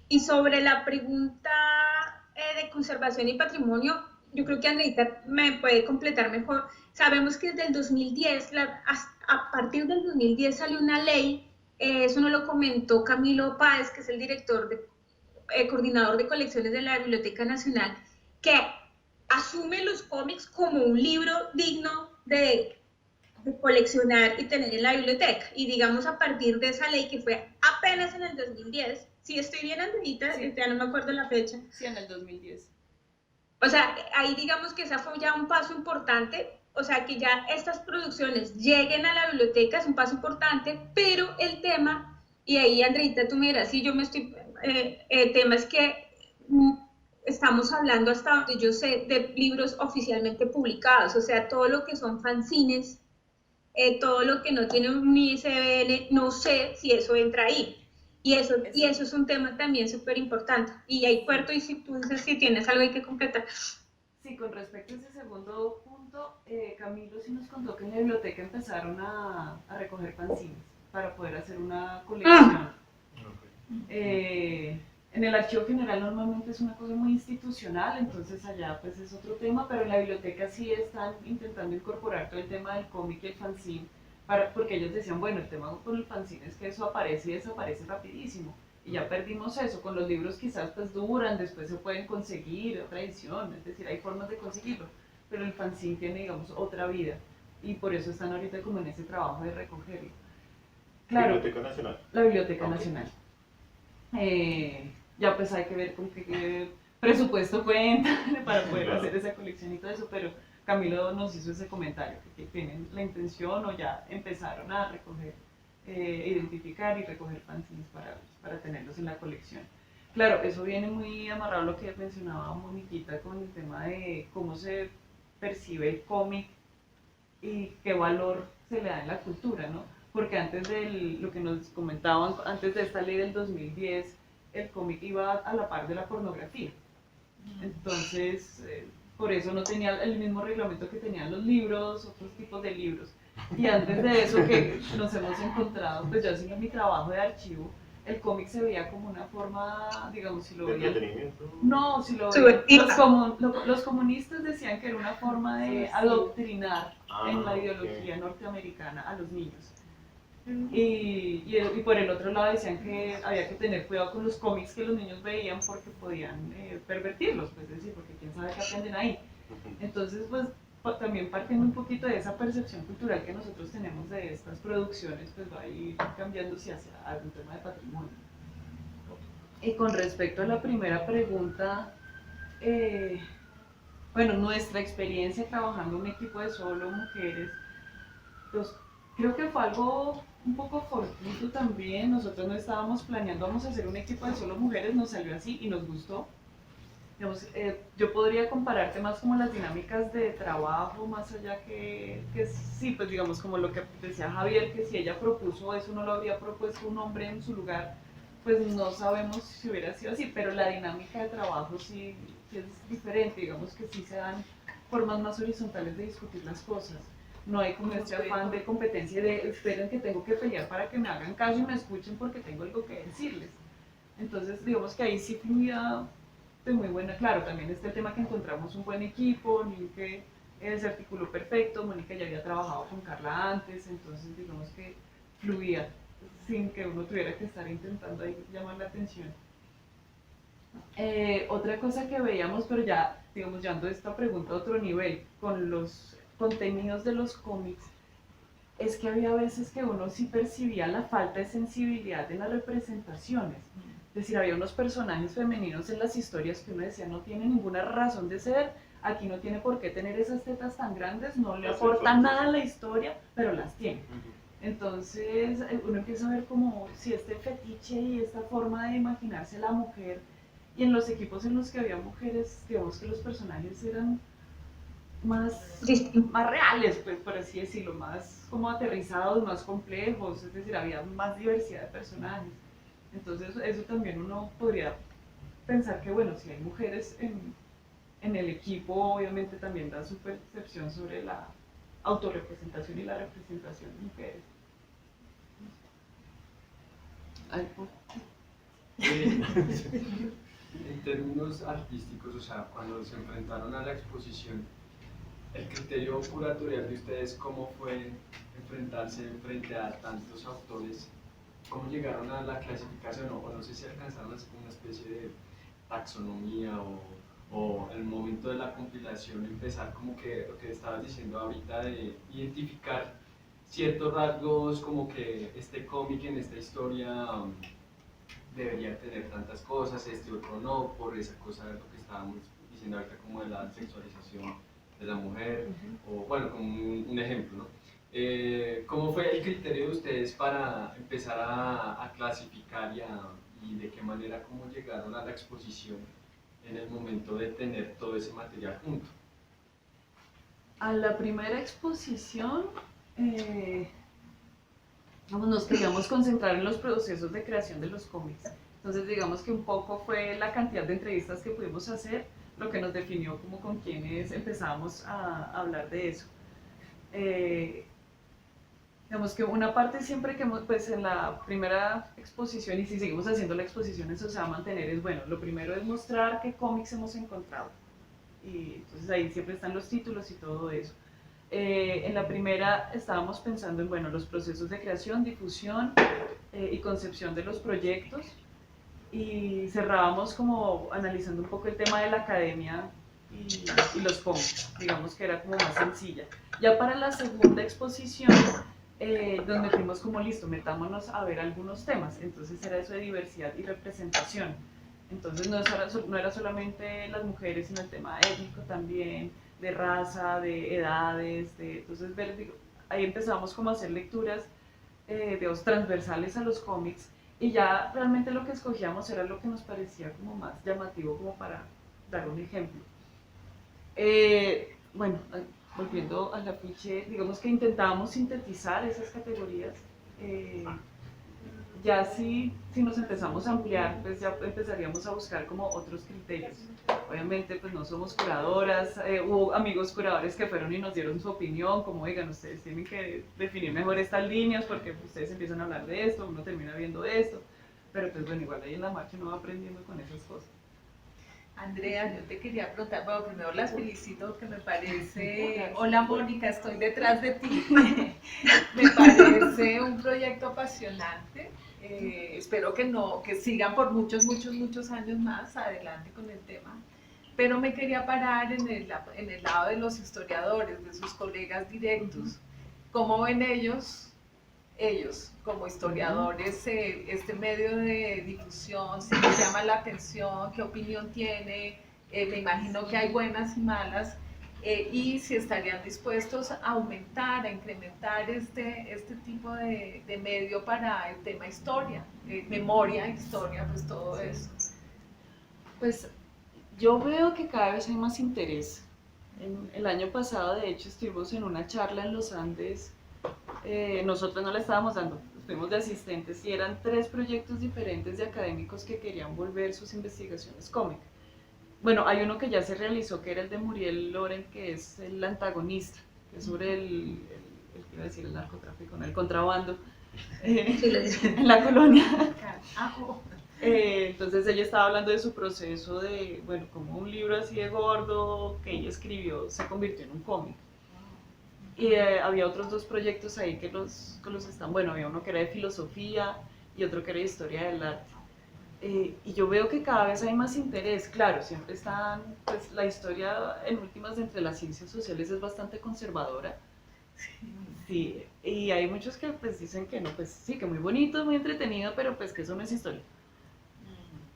y sobre la pregunta de conservación y patrimonio, yo creo que Andreita me puede completar mejor. Sabemos que desde el 2010, a partir del 2010 salió una ley, eso nos lo comentó Camilo Páez, que es el coordinador de colecciones de la Biblioteca Nacional, que asume los cómics como un libro digno de coleccionar y tener en la biblioteca. Y digamos, a partir de esa ley, que fue apenas en el 2010, si estoy bien, Andreita, sí, ya no me acuerdo la fecha. Sí, en el 2010. O sea, ahí digamos que esa fue ya un paso importante. O sea, que ya estas producciones lleguen a la biblioteca es un paso importante, pero el tema, y ahí, Andreita, tú me dirás, si yo me estoy, el tema es que estamos hablando, hasta donde yo sé, de libros oficialmente publicados. O sea, todo lo que son fanzines, todo lo que no tiene un ISBN, no sé si eso entra ahí. Y eso es un tema también súper importante. Y ahí, Puerto, y si tú dices si tienes algo hay que completar. Sí, con respecto a ese segundo punto, Camilo sí nos contó que en la biblioteca empezaron a recoger fanzines para poder hacer una colección. En el archivo general normalmente es una cosa muy institucional, entonces allá pues es otro tema, pero en la biblioteca sí están intentando incorporar todo el tema del cómic y el fanzine, porque ellos decían, bueno, el tema con el fanzine es que eso aparece y desaparece rapidísimo, y ya perdimos eso. Con los libros quizás pues duran, después se pueden conseguir otra edición, es decir, hay formas de conseguirlo, pero el fanzine tiene, digamos, otra vida, y por eso están ahorita como en ese trabajo de recogerlo. Claro, Biblioteca Nacional. La Biblioteca Nacional. Ya pues hay que ver con qué presupuesto cuentan para poder hacer esa colección y todo eso, pero Camilo nos hizo ese comentario, que tienen la intención o ya empezaron a recoger, identificar y recoger fanzines para tenerlos en la colección. Claro, eso viene muy amarrado a lo que mencionaba Moniquita con el tema de cómo se percibe el cómic y qué valor se le da en la cultura, ¿no? porque antes de lo que nos comentaban, antes de esta ley del 2010, el cómic iba a la par de la pornografía. Entonces, por eso no tenía el mismo reglamento que tenían los libros, otros tipos de libros. Y antes de eso que nos hemos encontrado, pues yo haciendo mi trabajo de archivo, el cómic se veía como una forma, digamos, si lo ¿De veían... entretenimiento? No, si lo Subjetiva. veían, los comunistas decían que era una forma de Sí. adoctrinar en la ok. ideología norteamericana a los niños. Y por el otro lado decían que había que tener cuidado con los cómics que los niños veían porque podían pervertirlos, pues es decir, porque quién sabe qué aprenden ahí. Entonces, pues también partiendo un poquito de esa percepción cultural que nosotros tenemos de estas producciones, pues va a ir cambiándose hacia algún tema de patrimonio. Y con respecto a la primera pregunta, bueno, nuestra experiencia trabajando en un equipo de solo mujeres, pues creo que fue algo un poco fortuito también. Nosotros no estábamos planeando vamos a hacer un equipo de solo mujeres, nos salió así y nos gustó. Digamos, yo podría compararte más como las dinámicas de trabajo, más allá que sí, pues digamos como lo que decía Javier, que si ella propuso eso, no lo había propuesto un hombre en su lugar, pues no sabemos si hubiera sido así, pero la dinámica de trabajo sí es diferente, digamos que sí se dan formas más horizontales de discutir las cosas. No hay como este afán de competencia de esperen que tengo que pelear para que me hagan caso y me escuchen porque tengo algo que decirles. Entonces, digamos que ahí sí fluía de muy buena. Claro, también está el tema que encontramos un buen equipo, ni que se articuló perfecto. Mónica ya había trabajado con Carla antes, entonces digamos que fluía sin que uno tuviera que estar intentando ahí llamar la atención. Otra cosa que veíamos, pero ya, digamos, llevando esta pregunta a otro nivel, con los contenidos de los cómics, es que había veces que uno sí percibía la falta de sensibilidad en las representaciones. Es decir, había unos personajes femeninos en las historias que uno decía no tiene ninguna razón de ser, aquí no tiene por qué tener esas tetas tan grandes, no le aportan nada a la historia, pero las tiene. Entonces uno empieza a ver como si este fetiche y esta forma de imaginarse la mujer, y en los equipos en los que había mujeres, digamos que los personajes eran más reales, pues por así decirlo, más como aterrizados, más complejos, es decir, había más diversidad de personajes. Entonces eso también uno podría pensar que bueno, si hay mujeres en el equipo, obviamente también da su percepción sobre la autorrepresentación y la representación de mujeres. En términos artísticos, o sea, cuando se enfrentaron a la exposición, el criterio curatorial de ustedes, ¿cómo fue enfrentarse frente a tantos autores? ¿Cómo llegaron a la clasificación? O no sé si alcanzaron a hacer una especie de taxonomía o el momento de la compilación empezar como que lo que estabas diciendo ahorita de identificar ciertos rasgos como que este cómic en esta historia debería tener tantas cosas, este otro no, por esa cosa de lo que estábamos diciendo ahorita como de la sexualización de la mujer, o bueno, como un ejemplo, ¿no? ¿Cómo fue el criterio de ustedes para empezar a clasificar y de qué manera cómo llegaron a la exposición en el momento de tener todo ese material junto? A la primera exposición nos queríamos concentrar en los procesos de creación de los cómics. Entonces digamos que un poco fue la cantidad de entrevistas que pudimos hacer lo que nos definió como con quienes empezamos a hablar de eso. Digamos que una parte siempre que pues en la primera exposición, y si seguimos haciendo la exposición eso se va a mantener, es bueno, lo primero es mostrar qué cómics hemos encontrado. Y entonces ahí siempre están los títulos y todo eso. En la primera estábamos pensando en bueno, los procesos de creación, difusión y concepción de los proyectos, y cerrábamos como analizando un poco el tema de la academia y los cómics, digamos que era como más sencilla. Ya para la segunda exposición donde fuimos como listo, metámonos a ver algunos temas, entonces era eso de diversidad y representación. Entonces no era solamente las mujeres, sino el tema étnico también, de raza, de edades, entonces ahí empezamos como a hacer lecturas digamos, transversales a los cómics, y ya realmente lo que escogíamos era lo que nos parecía como más llamativo, como para dar un ejemplo. Bueno, volviendo al afiche, digamos que intentábamos sintetizar esas categorías Ya si nos empezamos a ampliar, pues ya empezaríamos a buscar como otros criterios. Obviamente pues no somos curadoras, hubo amigos curadores que fueron y nos dieron su opinión, como oigan, ustedes tienen que definir mejor estas líneas porque ustedes empiezan a hablar de esto, uno termina viendo esto, pero pues bueno, igual ahí en la marcha uno va aprendiendo con esas cosas. Andrea, yo te quería preguntar, bueno, primero las felicito porque me parece, hola Mónica, estoy detrás de ti, me parece un proyecto apasionante, espero que sigan por muchos años más adelante con el tema, pero me quería parar en el lado de los historiadores, de sus colegas directos, ¿cómo ven ellos como historiadores este medio de difusión? Si les llama la atención, qué opinión tiene, me imagino que hay buenas y malas, y si estarían dispuestos a aumentar, a incrementar este tipo de medio para el tema historia, memoria, historia, pues todo eso. Pues yo veo que cada vez hay más interés. El año pasado, de hecho, estuvimos en una charla en los Andes. Nosotros no la estábamos dando, fuimos de asistentes y eran 3 proyectos diferentes de académicos que querían volver sus investigaciones cómicas. Bueno, hay uno que ya se realizó, que era el de Muriel Loren, que es el antagonista, que es sobre iba a decir el narcotráfico, no, el contrabando en la colonia. Entonces ella estaba hablando de su proceso de, bueno, como un libro así de gordo que ella escribió se convirtió en un cómic. Y había otros 2 proyectos ahí que los están, bueno, había uno que era de filosofía y otro que era de historia del arte. Y yo veo que cada vez hay más interés, claro, siempre están, pues la historia en últimas entre las ciencias sociales es bastante conservadora. Sí, y hay muchos que pues dicen que no, pues sí, que muy bonito, muy entretenido, pero pues que eso no es historia.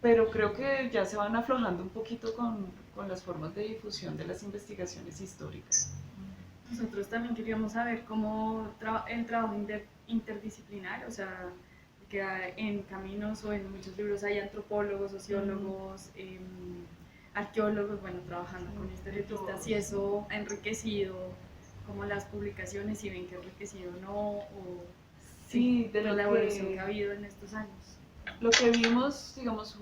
Pero creo que ya se van aflojando un poquito con las formas de difusión de las investigaciones históricas. Nosotros también queríamos saber cómo el trabajo interdisciplinar, o sea, que en Caminos o en muchos libros hay antropólogos, sociólogos, arqueólogos, bueno, trabajando con historietistas, y eso ha enriquecido como las publicaciones, si ven que ha enriquecido o no, o sí, de la evolución que ha habido en estos años. Lo que vimos, digamos,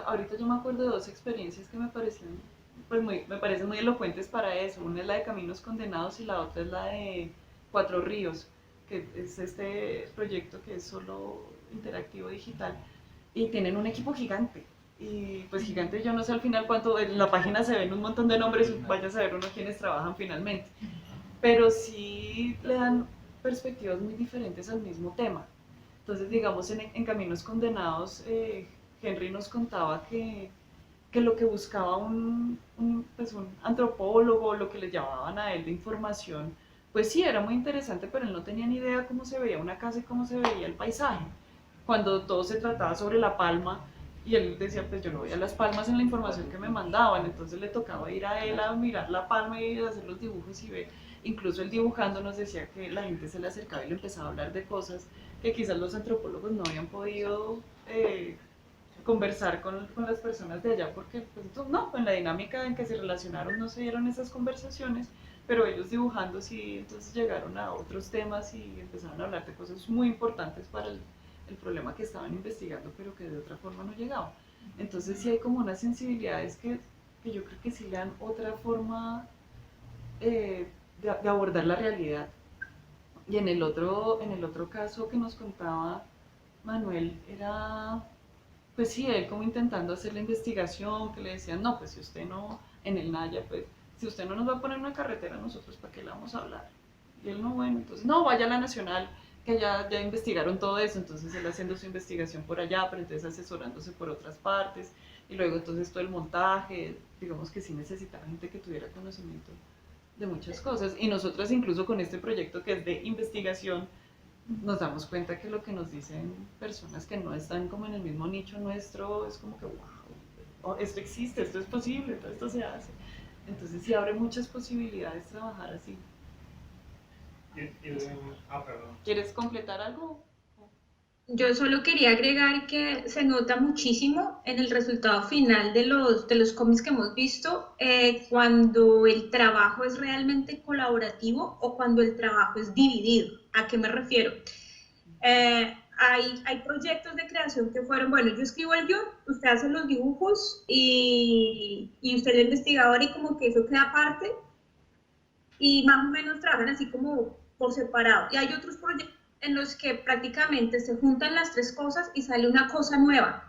ahorita yo me acuerdo de 2 experiencias que me parecen muy elocuentes para eso. Una es la de Caminos Condenados y la otra es la de 4 Ríos, que es este proyecto que es solo interactivo digital y tienen un equipo gigante. Y pues gigante, yo no sé al final cuánto, en la página se ven un montón de nombres, vaya a saber uno quiénes trabajan finalmente, pero sí le dan perspectivas muy diferentes al mismo tema. Entonces, digamos, en Caminos Condenados, Henry nos contaba que lo que buscaba pues un antropólogo, lo que le llamaban a él de información, pues sí, era muy interesante, pero él no tenía ni idea cómo se veía una casa y cómo se veía el paisaje. Cuando todo se trataba sobre La Palma, y él decía, pues yo no veía las palmas en la información que me mandaban, entonces le tocaba ir a él a mirar La Palma y hacer los dibujos y ver. Incluso él dibujando nos decía que la gente se le acercaba y le empezaba a hablar de cosas que quizás los antropólogos no habían podido conversar con las personas de allá, porque pues, no, en la dinámica en que se relacionaron no se dieron esas conversaciones, pero ellos dibujando sí, entonces llegaron a otros temas y empezaron a hablar de cosas muy importantes para el problema que estaban investigando, pero que de otra forma no llegaban. Entonces sí hay como unas sensibilidades que yo creo que sí le dan otra forma de abordar la realidad. Y en el otro caso que nos contaba Manuel, era, pues sí, él como intentando hacer la investigación, que le decían, no, pues si usted no, en el Naya, pues si usted no nos va a poner una carretera, nosotros para qué la vamos a hablar. Y él no, bueno, entonces no, vaya a la Nacional, que ya investigaron todo eso, entonces él haciendo su investigación por allá, pero entonces asesorándose por otras partes, y luego entonces todo el montaje, digamos que sí necesitaba gente que tuviera conocimiento de muchas cosas, y nosotras incluso con este proyecto que es de investigación, nos damos cuenta que lo que nos dicen personas que no están como en el mismo nicho nuestro, es como que wow, esto existe, esto es posible, todo esto se hace. Entonces sí abre muchas posibilidades trabajar así. Perdón. ¿Quieres completar algo? Yo solo quería agregar que se nota muchísimo en el resultado final de los cómics que hemos visto cuando el trabajo es realmente colaborativo o cuando el trabajo es dividido. ¿A qué me refiero? Hay proyectos de creación que fueron, bueno, yo escribo el guión, usted hace los dibujos y usted es el investigador y como que eso queda aparte y más o menos trabajan así como por separado. Y hay otros proyectos en los que prácticamente se juntan las tres cosas y sale una cosa nueva.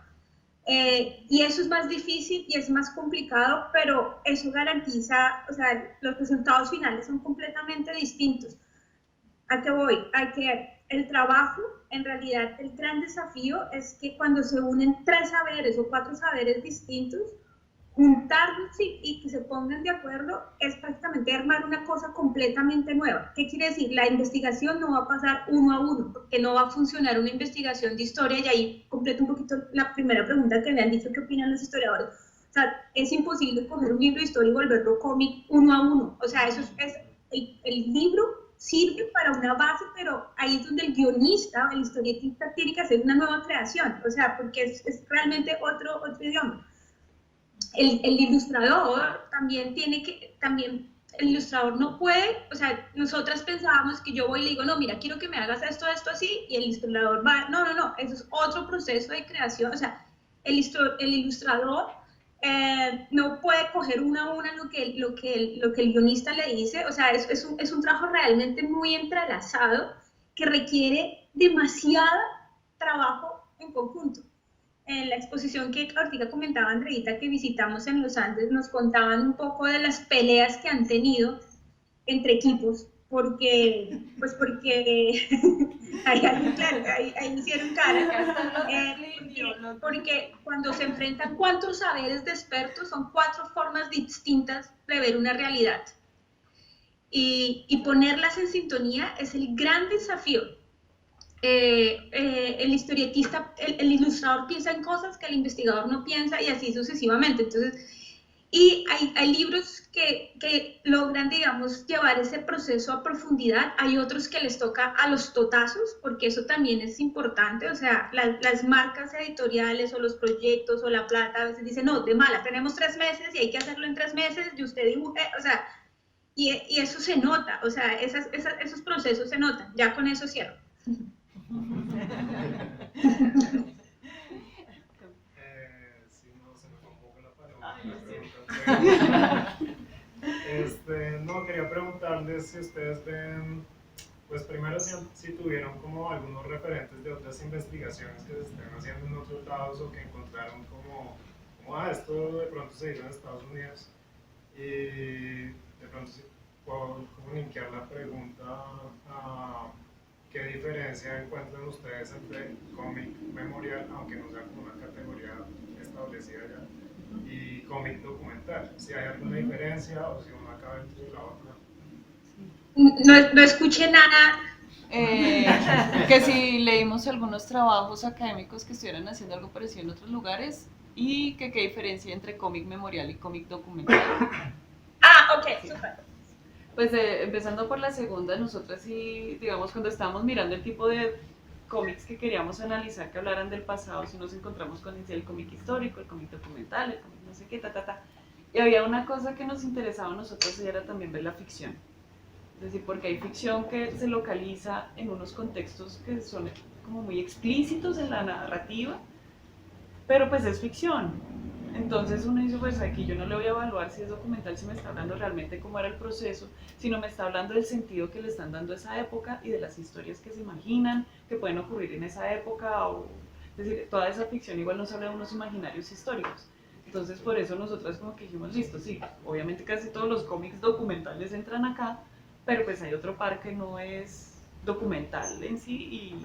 Y eso es más difícil y es más complicado, pero eso garantiza, o sea, los resultados finales son completamente distintos. ¿A qué voy? A que el trabajo, en realidad, el gran desafío es que cuando se unen 3 saberes o 4 saberes distintos, juntarlos y que se pongan de acuerdo es prácticamente armar una cosa completamente nueva. ¿Qué quiere decir? La investigación no va a pasar uno a uno, porque no va a funcionar una investigación de historia, y ahí completo un poquito la primera pregunta que me han dicho, ¿qué opinan los historiadores? O sea, es imposible coger un libro de historia y volverlo cómic uno a uno. O sea, eso es el libro sirve para una base, pero ahí es donde el guionista, el historietista tiene que hacer una nueva creación, o sea, porque es realmente otro idioma. El ilustrador también el ilustrador no puede, o sea, nosotras pensábamos que yo voy y le digo, no, mira, quiero que me hagas esto así, y el ilustrador va, no, eso es otro proceso de creación, o sea, el ilustrador no puede coger una a una lo que el guionista le dice, o sea, es un trabajo realmente muy entrelazado que requiere demasiado trabajo en conjunto. En la exposición que ahorita comentaba Andreita que visitamos en los Andes, nos contaban un poco de las peleas que han tenido entre equipos, porque ahí hicieron cara, porque cuando se enfrentan 4 saberes de expertos, son 4 formas distintas de ver una realidad. Y ponerlas en sintonía es el gran desafío. El historietista, el ilustrador piensa en cosas que el investigador no piensa y así sucesivamente. Entonces, y hay libros que logran, digamos, llevar ese proceso a profundidad. Hay otros que les toca a los totazos, porque eso también es importante. O sea, las marcas editoriales o los proyectos o la plata a veces dicen, no, de mala, tenemos 3 meses y hay que hacerlo en 3 meses y usted dibuje, o sea, y eso se nota, o sea, esos procesos se notan. Ya con eso cierro. Si no se me fue un poco la palabra. No, quería preguntarles si ustedes ven, pues primero si tuvieron como algunos referentes de otras investigaciones que se estén haciendo en otros lados o que encontraron como esto de pronto se hizo en Estados Unidos, y de pronto si puedo como linkear la pregunta a ¿qué diferencia encuentran ustedes entre cómic memorial, aunque no sea como una categoría establecida ya, y cómic documental? Si hay alguna diferencia o si uno acaba dentro de la otra. No escuché nada. Que si leímos algunos trabajos académicos que estuvieran haciendo algo parecido en otros lugares y que qué diferencia entre cómic memorial y cómic documental. Ok, súper. Pues empezando por la segunda, nosotras sí, digamos, cuando estábamos mirando el tipo de cómics que queríamos analizar que hablaran del pasado, si nos encontramos con el cómic histórico, el cómic documental, el cómic no sé qué, y había una cosa que nos interesaba a nosotros y era también ver la ficción. Es decir, porque hay ficción que se localiza en unos contextos que son como muy explícitos en la narrativa, pero pues es ficción. Entonces uno dice, pues aquí yo no le voy a evaluar si es documental, si me está hablando realmente cómo era el proceso, sino me está hablando del sentido que le están dando a esa época y de las historias que se imaginan que pueden ocurrir en esa época. Es decir, toda esa ficción igual nos habla de unos imaginarios históricos. Entonces por eso nosotras como que dijimos, listo, sí, obviamente casi todos los cómics documentales entran acá, pero pues hay otro par que no es documental en sí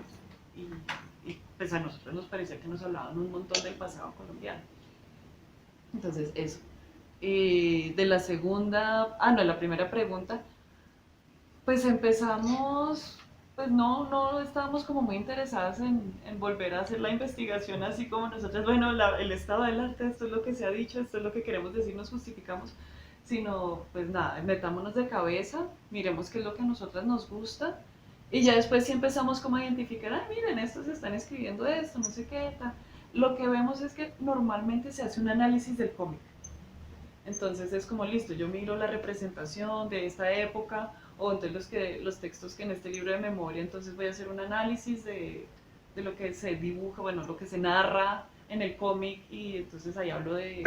y pues a nosotros nos parecía que nos hablaban un montón del pasado colombiano. Entonces, eso. De la segunda, la primera pregunta, pues empezamos, pues no estábamos como muy interesadas en volver a hacer la investigación así como nosotros, bueno, el estado del arte, esto es lo que se ha dicho, esto es lo que queremos decir, nos justificamos, sino, pues nada, metámonos de cabeza, miremos qué es lo que a nosotras nos gusta, y ya después sí empezamos como a identificar, miren, estos están escribiendo esto, no sé qué, tal. Lo que vemos es que normalmente se hace un análisis del cómic. Entonces es como listo, yo miro la representación de esta época o entonces los textos que en este libro de memoria, entonces voy a hacer un análisis de lo que se dibuja, bueno, lo que se narra en el cómic, y entonces ahí hablo de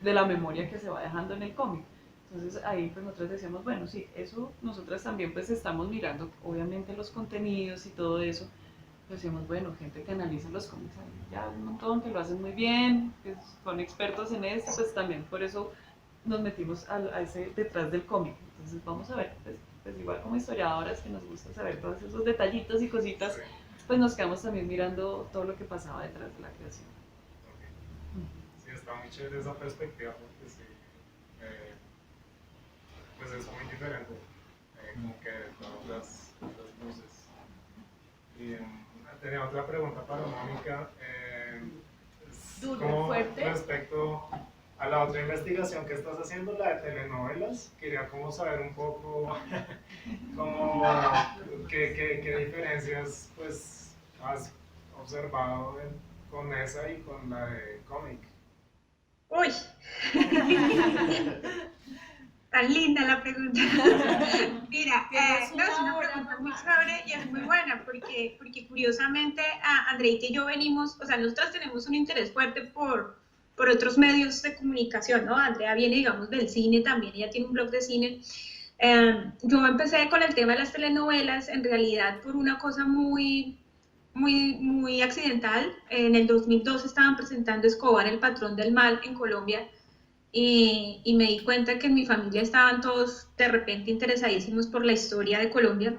la memoria que se va dejando en el cómic. Entonces ahí pues nosotros decíamos, bueno, sí, eso nosotras también pues estamos mirando obviamente los contenidos y todo eso. Pues decíamos, bueno, gente que analiza los cómics, hay ya un montón que lo hacen muy bien, que son expertos en esto, pues también por eso nos metimos a ese detrás del cómic. Entonces vamos a ver, pues igual como historiadoras que nos gusta saber todos esos detallitos y cositas, pues nos quedamos también mirando todo lo que pasaba detrás de la creación. Sí, está muy chévere esa perspectiva, porque sí, pues es muy diferente, como que todas las luces. Y tenía otra pregunta para Mónica, Duro, como fuerte. respecto a la otra investigación que estás haciendo, la de telenovelas. Quería como saber un poco como qué diferencias pues has observado con esa y con la de cómic. Uy, tan linda la pregunta. Mira, Tienes no, es una una hora, pregunta muy mamá. chévere y es muy buena porque curiosamente Andreita y yo venimos, o sea, nosotros tenemos un interés fuerte por otros medios de comunicación, ¿no? Andrea viene, digamos, del cine también, ella tiene un blog de cine. Yo empecé con el tema de las telenovelas en realidad por una cosa muy accidental. En el 2002 estaban presentando Escobar, el patrón del mal en Colombia, y me di cuenta que en mi familia estaban todos de repente interesadísimos por la historia de Colombia,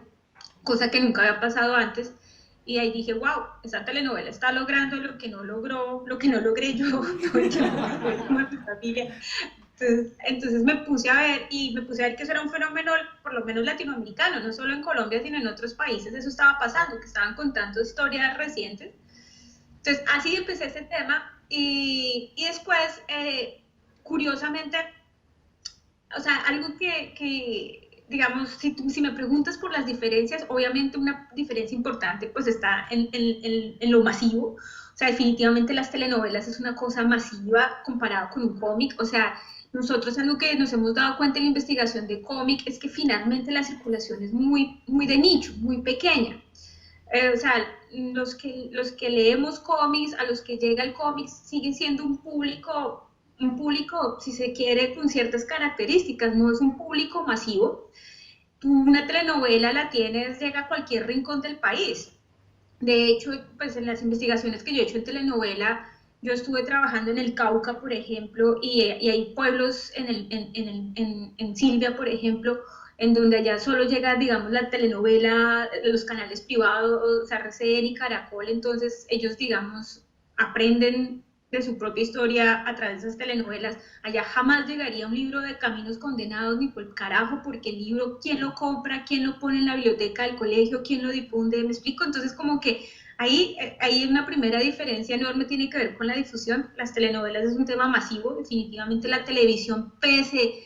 cosa que nunca había pasado antes. Y ahí dije, wow, esa telenovela está logrando lo que no logré yo como en mi familia. Entonces me puse a ver que eso era un fenómeno por lo menos latinoamericano, no solo en Colombia, sino en otros países eso estaba pasando, que estaban contando historias recientes. Entonces así empecé ese tema y después, curiosamente, o sea, algo digamos, si me preguntas por las diferencias, obviamente una diferencia importante pues está en lo masivo. O sea, definitivamente las telenovelas es una cosa masiva comparado con un cómic. O sea, nosotros algo que nos hemos dado cuenta en la investigación de cómic es que finalmente la circulación es muy de nicho, muy pequeña. O sea, los que leemos cómics, a los que llega el cómic, sigue siendo un público, si se quiere, con ciertas características, no es un público masivo. Tú una telenovela la tienes, llega a cualquier rincón del país. De hecho, pues en las investigaciones que yo he hecho en telenovela, yo estuve trabajando en el Cauca, por ejemplo, y hay pueblos en Silvia, por ejemplo, en donde allá solo llega, digamos, la telenovela, los canales privados, RCN y Caracol, entonces ellos, digamos, aprenden de su propia historia a través de esas telenovelas. Allá jamás llegaría un libro de Caminos Condenados ni por el carajo, porque el libro, ¿quién lo compra? ¿Quién lo pone en la biblioteca del colegio? ¿Quién lo difunde? ¿Me explico? Entonces como que ahí una primera diferencia enorme tiene que ver con la difusión. Las telenovelas es un tema masivo, definitivamente la televisión, pese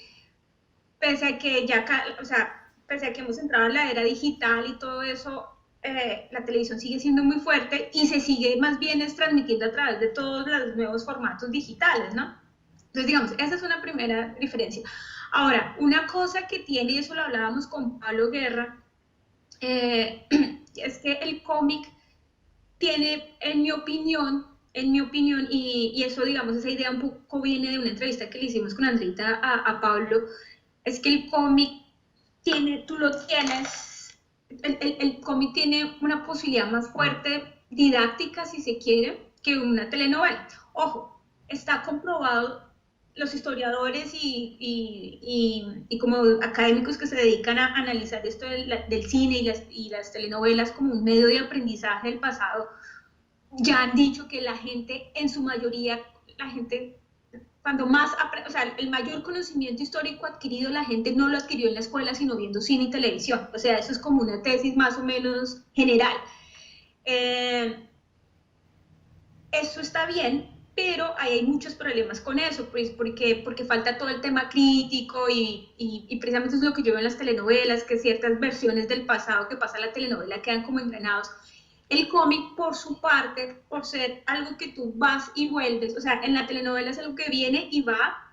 a que ya, o sea, pese a que hemos entrado en la era digital y todo eso, la televisión sigue siendo muy fuerte y se sigue más bien transmitiendo a través de todos los nuevos formatos digitales, ¿no? Entonces, digamos, esa es una primera diferencia. Ahora, una cosa que tiene, y eso lo hablábamos con Pablo Guerra, es que el cómic tiene, en mi opinión, y eso, digamos, esa idea un poco viene de una entrevista que le hicimos con Andrita a Pablo, es que el cómic tú lo tienes, el cómic tiene una posibilidad más fuerte, didáctica, si se quiere, que una telenovela. Ojo, está comprobado, los historiadores y como académicos que se dedican a analizar esto del cine y las telenovelas como un medio de aprendizaje del pasado, ya han dicho que la gente, en su mayoría, la gente cuando más, o sea, el mayor conocimiento histórico adquirido, la gente no lo adquirió en la escuela, sino viendo cine y televisión. O sea, eso es como una tesis más o menos general. Eso está bien, pero ahí hay muchos problemas con eso, pues, porque falta todo el tema crítico y precisamente es lo que yo veo en las telenovelas, que ciertas versiones del pasado que pasa en la telenovela quedan como engranados. El cómic, por su parte, por ser algo que tú vas y vuelves, o sea, en la telenovela es algo que viene y va,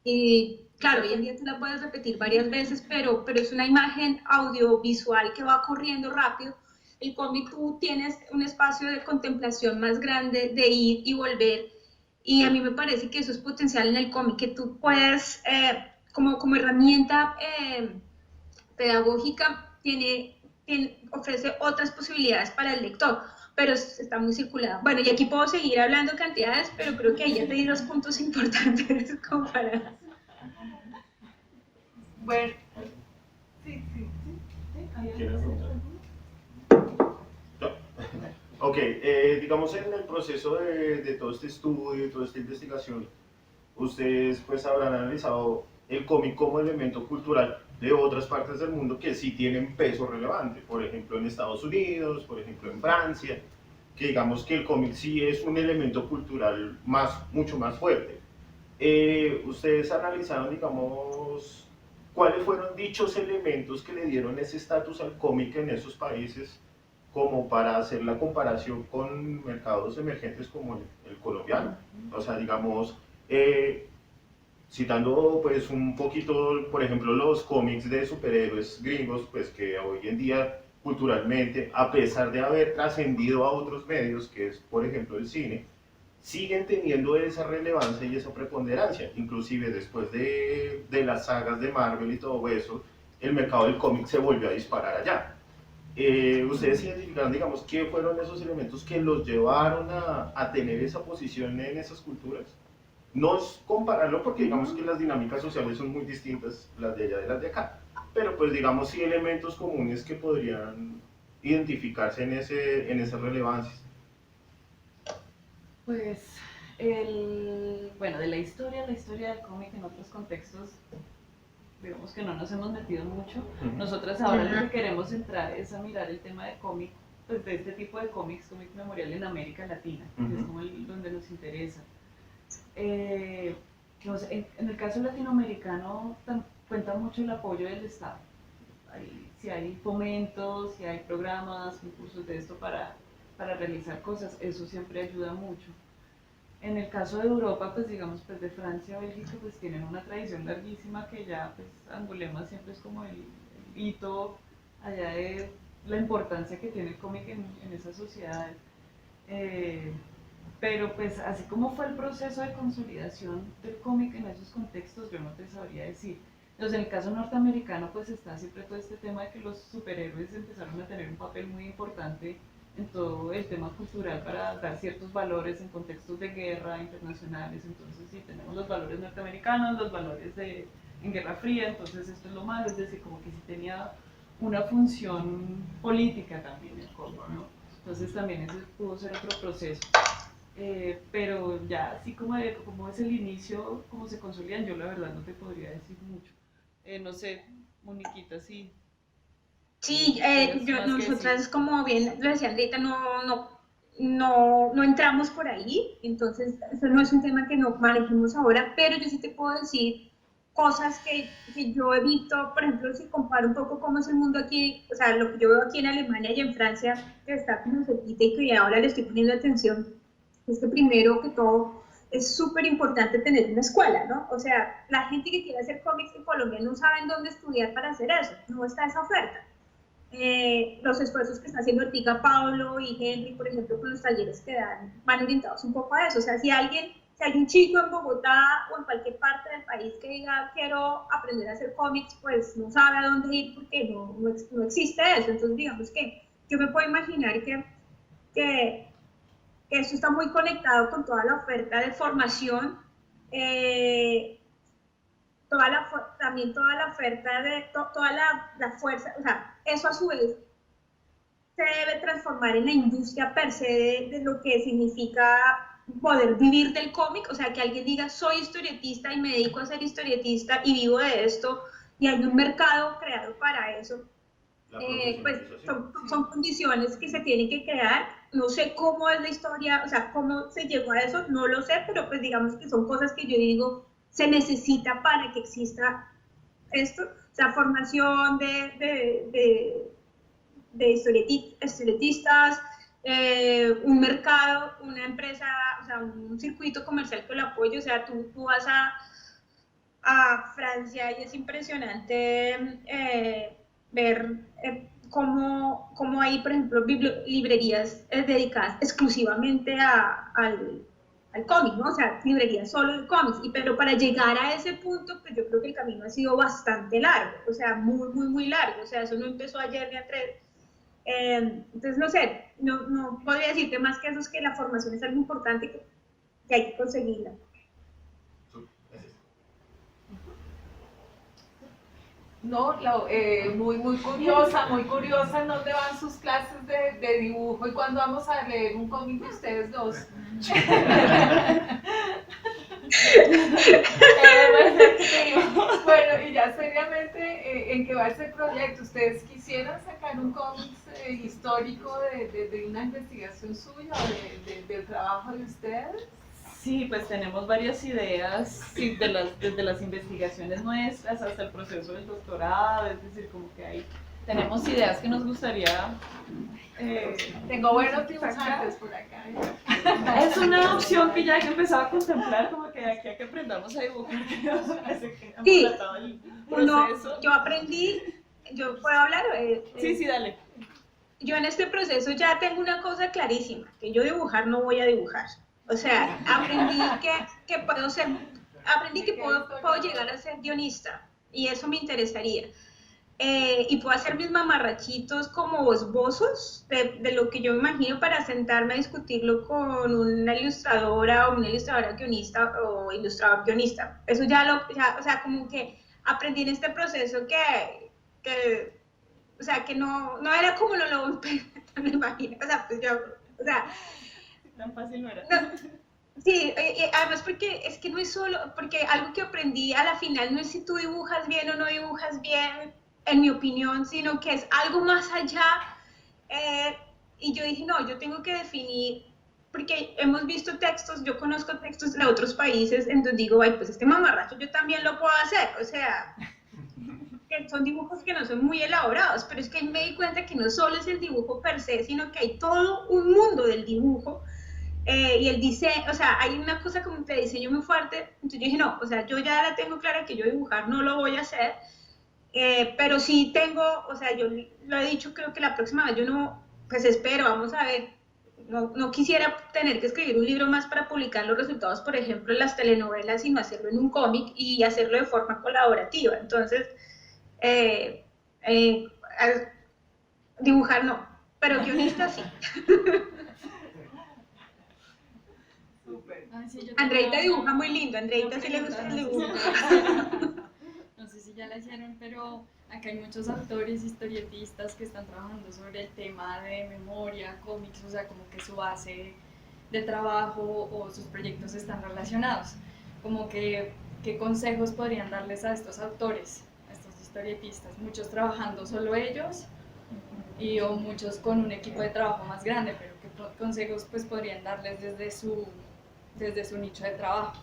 y Claro, hoy en día tú la puedes repetir varias veces, pero es una imagen audiovisual que va corriendo rápido. El cómic tú tienes un espacio de contemplación más grande, de ir y volver, y a mí me parece que eso es potencial en el cómic, que tú puedes, como herramienta pedagógica, ofrece otras posibilidades para el lector, pero está muy circulado. Bueno, y aquí puedo seguir hablando cantidades, pero creo que ahí ya te di los puntos importantes como para... Bueno, sí. ¿Quieres preguntar? Ok, digamos en el proceso de todo este estudio, toda esta investigación, ustedes pues habrán analizado el cómic como elemento cultural de otras partes del mundo que sí tienen peso relevante, por ejemplo en Estados Unidos, por ejemplo en Francia, que digamos que el cómic sí es un elemento cultural mucho más fuerte. Ustedes analizaron, digamos, cuáles fueron dichos elementos que le dieron ese estatus al cómic en esos países, como para hacer la comparación con mercados emergentes como el colombiano. O sea, digamos, citando pues un poquito, por ejemplo, los cómics de superhéroes gringos, pues que hoy en día culturalmente, a pesar de haber trascendido a otros medios, que es por ejemplo el cine, siguen teniendo esa relevancia y esa preponderancia. Inclusive después de las sagas de Marvel y todo eso, el mercado del cómic se volvió a disparar allá. ¿Ustedes identificaron, digamos, qué fueron esos elementos que los llevaron a tener esa posición en esas culturas? No es compararlo porque digamos que las dinámicas sociales son muy distintas las de allá de las de acá, pero pues digamos sí elementos comunes que podrían identificarse en esas relevancias. Pues, bueno, de la historia del cómic en otros contextos, digamos que no nos hemos metido mucho. Nosotras ahora lo que queremos entrar es a mirar el tema de cómic, pues de este tipo de cómic memorial en América Latina, que es como donde nos interesa. En el caso latinoamericano cuenta mucho el apoyo del Estado. Si hay fomentos, si hay programas, concursos de esto para realizar cosas, eso siempre ayuda mucho. En el caso de Europa, pues digamos, pues de Francia, Bélgica, pues tienen una tradición larguísima que ya, pues Angulema siempre es como el hito allá de la importancia que tiene el cómic en esa sociedad. Pero pues así como fue el proceso de consolidación del cómic en esos contextos, yo no te sabría decir. Entonces, en el caso norteamericano, pues está siempre todo este tema de que los superhéroes empezaron a tener un papel muy importante en todo el tema cultural para dar ciertos valores en contextos de guerra internacionales. Entonces, sí, tenemos los valores norteamericanos, los valores en Guerra Fría, entonces esto es lo malo, es decir, como que sí tenía una función política también el cómic, ¿no? Entonces también ese pudo ser otro proceso. Pero ya así como es el inicio, cómo se consolidan, yo la verdad no te podría decir mucho. No sé, Moniquita, sí. Sí, nosotras, como bien lo decía Andreita, no entramos por ahí, entonces eso no es un tema que no manejemos ahora, pero yo sí te puedo decir cosas que yo he visto, por ejemplo, si comparo un poco cómo es el mundo aquí, o sea, lo que yo veo aquí en Alemania y en Francia, que está como cerquita y que ahora le estoy poniendo atención, es que primero que todo es súper importante tener una escuela, ¿no? O sea, la gente que quiere hacer cómics en Colombia no saben dónde estudiar para hacer eso, no está esa oferta. Los esfuerzos que está haciendo Ortiga, Pablo y Henry, por ejemplo, con los talleres que dan, van orientados un poco a eso. O sea, si hay un chico en Bogotá o en cualquier parte del país que diga quiero aprender a hacer cómics, pues no sabe a dónde ir porque no existe eso. Entonces, digamos que yo me puedo imaginar que esto está muy conectado con toda la oferta de formación, también toda la oferta de toda la fuerza, o sea, eso a su vez se debe transformar en la industria per se de lo que significa poder vivir del cómic, o sea, que alguien diga soy historietista y me dedico a ser historietista y vivo de esto y hay un mercado creado para eso. Pues son condiciones que se tienen que crear. No sé cómo es la historia, o sea, cómo se llegó a eso, no lo sé, pero pues digamos que son cosas que yo digo se necesita para que exista esto, o sea, formación de historietistas, un mercado, una empresa, o sea, un circuito comercial que lo apoye, o sea, tú vas a Francia y es impresionante ver cómo hay, por ejemplo, librerías dedicadas exclusivamente al cómic, ¿no? O sea, librerías solo de cómics, pero para llegar a ese punto, pues yo creo que el camino ha sido bastante largo, o sea, muy, muy, muy largo, o sea, eso no empezó ayer ni ayer. Entonces, no sé, no podría decirte más que eso, es que la formación es algo importante que hay que conseguirla. No, muy curiosa en dónde van sus clases de dibujo y cuándo vamos a leer un cómic de ustedes dos. Bueno, y ya seriamente, ¿en qué va ese proyecto? ¿Ustedes quisieran sacar un cómic histórico de una investigación suya o del trabajo de ustedes? Sí, pues tenemos varias ideas, sí, desde las investigaciones nuestras hasta el proceso del doctorado, es decir, como que tenemos ideas que nos gustaría... Tengo buenos dibujantes por acá. Es una opción que ya he empezado a contemplar, como que aquí a que aprendamos a dibujar, Sí, el proceso. yo aprendí, ¿yo puedo hablar? Sí, dale. Yo en este proceso ya tengo una cosa clarísima, que yo dibujar no voy a dibujar. O sea, aprendí que puedo ser, aprendí que puedo llegar a ser guionista y eso me interesaría. Y puedo hacer mis mamarrachitos como esbozos de lo que yo me imagino para sentarme a discutirlo con una ilustradora o una ilustradora guionista o ilustrador guionista. Eso o sea, como que aprendí en este proceso o sea, que no era como lo me imagino. O sea, pues yo, o sea, tan fácil no era. no, sí, además porque es que no es solo, porque algo que aprendí a la final no es si tú dibujas bien o no dibujas bien, en mi opinión, sino que es algo más allá. Y yo dije, no, yo tengo que definir, porque hemos visto textos, yo conozco textos de otros países, entonces digo, ay, pues este mamarracho yo también lo puedo hacer, o sea, que son dibujos que no son muy elaborados, pero es que me di cuenta que no solo es el dibujo per se, sino que hay todo un mundo del dibujo. Y el diseño, o sea, hay una cosa como de diseño muy fuerte, entonces yo dije, no, o sea, yo ya la tengo clara que yo dibujar no lo voy a hacer, pero sí tengo, o sea, yo lo he dicho, creo que la próxima vez yo no, pues espero, vamos a ver, no quisiera tener que escribir un libro más para publicar los resultados, por ejemplo, en las telenovelas, sino hacerlo en un cómic y hacerlo de forma colaborativa, entonces, dibujar no, pero guionista sí. Ay, sí, Andreita dibuja muy lindo, Andreita sí le gusta el dibujo. No sé si ya la hicieron, pero acá hay muchos autores, historietistas que están trabajando sobre el tema de memoria, cómics, o sea, como que su base de trabajo o sus proyectos están relacionados. Como que, ¿qué consejos podrían darles a estos autores, a estos historietistas? Muchos trabajando solo ellos o muchos con un equipo de trabajo más grande, pero ¿qué consejos pues podrían darles desde su nicho de trabajo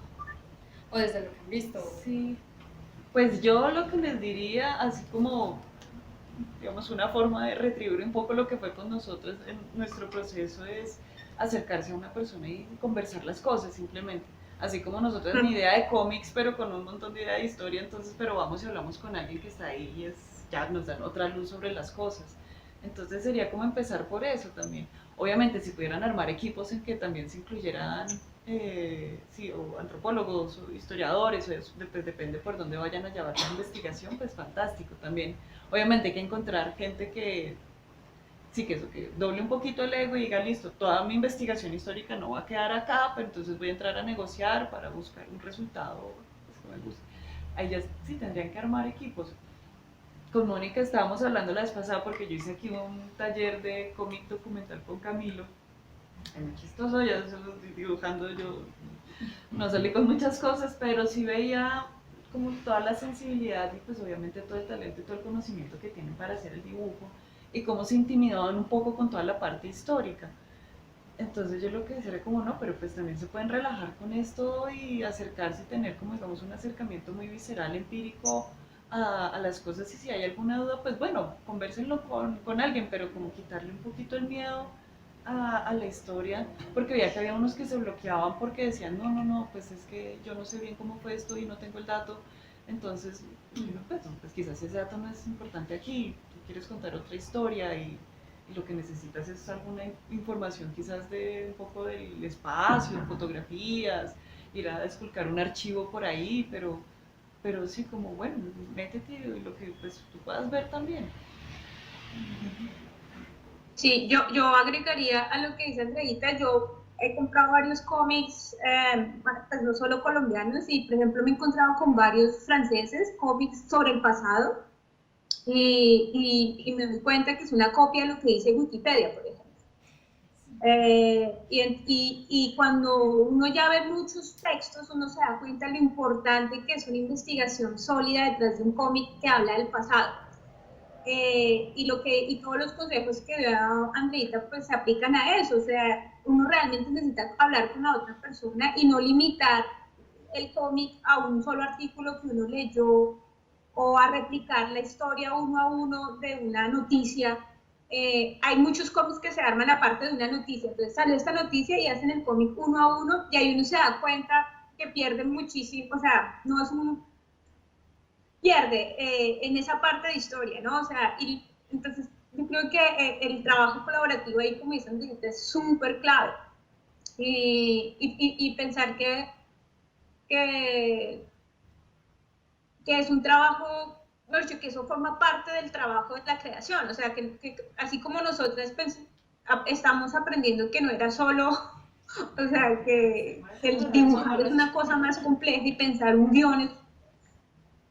o desde lo que han visto? Sí, pues yo lo que les diría, así como, digamos, una forma de retribuir un poco lo que fue con nosotros en nuestro proceso es acercarse a una persona y conversar las cosas simplemente. Así como nosotros ni idea de cómics, pero con un montón de idea de historia, entonces, pero vamos y hablamos con alguien que está ahí y ya nos dan otra luz sobre las cosas. Entonces sería como empezar por eso también. Obviamente si pudieran armar equipos en que también se incluyeran o antropólogos o historiadores, o eso, depende por dónde vayan a llevar la investigación, pues fantástico también. Obviamente hay que encontrar gente que que doble un poquito el ego y diga, listo, toda mi investigación histórica no va a quedar acá, pero entonces voy a entrar a negociar para buscar un resultado pues, que me guste. Ahí ya sí tendrían que armar equipos. Con Mónica estábamos hablando la vez pasada porque yo hice aquí un taller de cómic documental con Camilo. Es muy chistoso, ya solo dibujando, yo no salí con muchas cosas, pero sí veía como toda la sensibilidad y pues obviamente todo el talento y todo el conocimiento que tienen para hacer el dibujo y cómo se intimidaban un poco con toda la parte histórica. Entonces yo lo que decía era como no, pero pues también se pueden relajar con esto y acercarse y tener como digamos un acercamiento muy visceral, empírico a las cosas y si hay alguna duda, pues bueno, convérsenlo con alguien, pero como quitarle un poquito el miedo a la historia, porque veía que había unos que se bloqueaban porque decían, no, pues es que yo no sé bien cómo fue esto y no tengo el dato, Entonces, pues quizás ese dato no es importante aquí, tú quieres contar otra historia y lo que necesitas es alguna información quizás de un poco del espacio, fotografías, ir a desculcar un archivo por ahí, pero sí como, bueno, métete y lo que pues, tú puedas ver también. Sí, yo agregaría a lo que dice Andreita, yo he comprado varios cómics, pues no solo colombianos, y por ejemplo me he encontrado con varios franceses, cómics sobre el pasado, y me doy cuenta que es una copia de lo que dice Wikipedia, por ejemplo. Y cuando uno ya ve muchos textos, uno se da cuenta de lo importante que es una investigación sólida detrás de un cómic que habla del pasado. Y todos los consejos que dio Andreita pues se aplican a eso, o sea, uno realmente necesita hablar con la otra persona y no limitar el cómic a un solo artículo que uno leyó o a replicar la historia uno a uno de una noticia. Hay muchos cómics que se arman aparte de una noticia, entonces sale esta noticia y hacen el cómic uno a uno y ahí uno se da cuenta que pierden muchísimo, o sea, no es un pierde en esa parte de historia, ¿no? O sea, y entonces yo creo que el trabajo colaborativo ahí, como dicen, es súper clave. Y pensar que, que es un trabajo, bueno, que eso forma parte del trabajo de la creación, o sea, que así como nosotros estamos aprendiendo que no era solo, o sea, que el dibujar es una cosa más compleja y pensar un guión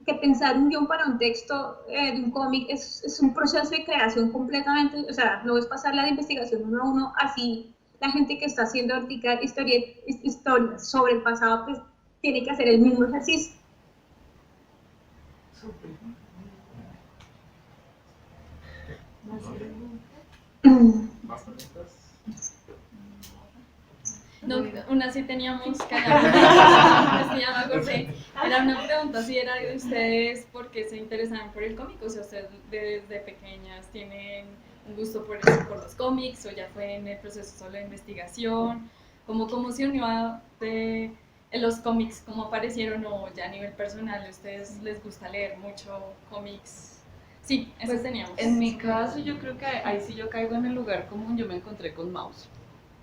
que pensar un guión para un texto de un cómic es un proceso de creación completamente, o sea, no es pasarla de investigación uno a uno, así la gente que está haciendo historias sobre el pasado, pues tiene que hacer el mismo ejercicio. ¿Más preguntas? No, una sí teníamos que ya me acordé. Era una pregunta si era de ustedes por qué se interesaban por el cómic, o sea, ustedes desde pequeñas tienen un gusto por los cómics, o ya fue en el proceso solo de investigación, cómo se unió en los cómics, cómo aparecieron, o ya a nivel personal, ¿a ustedes les gusta leer mucho cómics? Sí, eso Pues, teníamos. En mi caso, yo creo que ahí sí yo caigo en el lugar común, yo me encontré con Maus.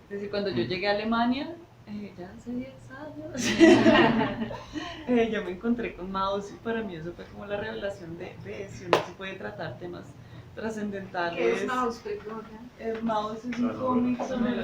Es decir, cuando yo llegué a Alemania, ya hace 10 años, yo me encontré con Maus y para mí eso fue como la revelación de si uno se puede tratar temas trascendentales. ¿Qué es Maus? Maus es un cómic sobre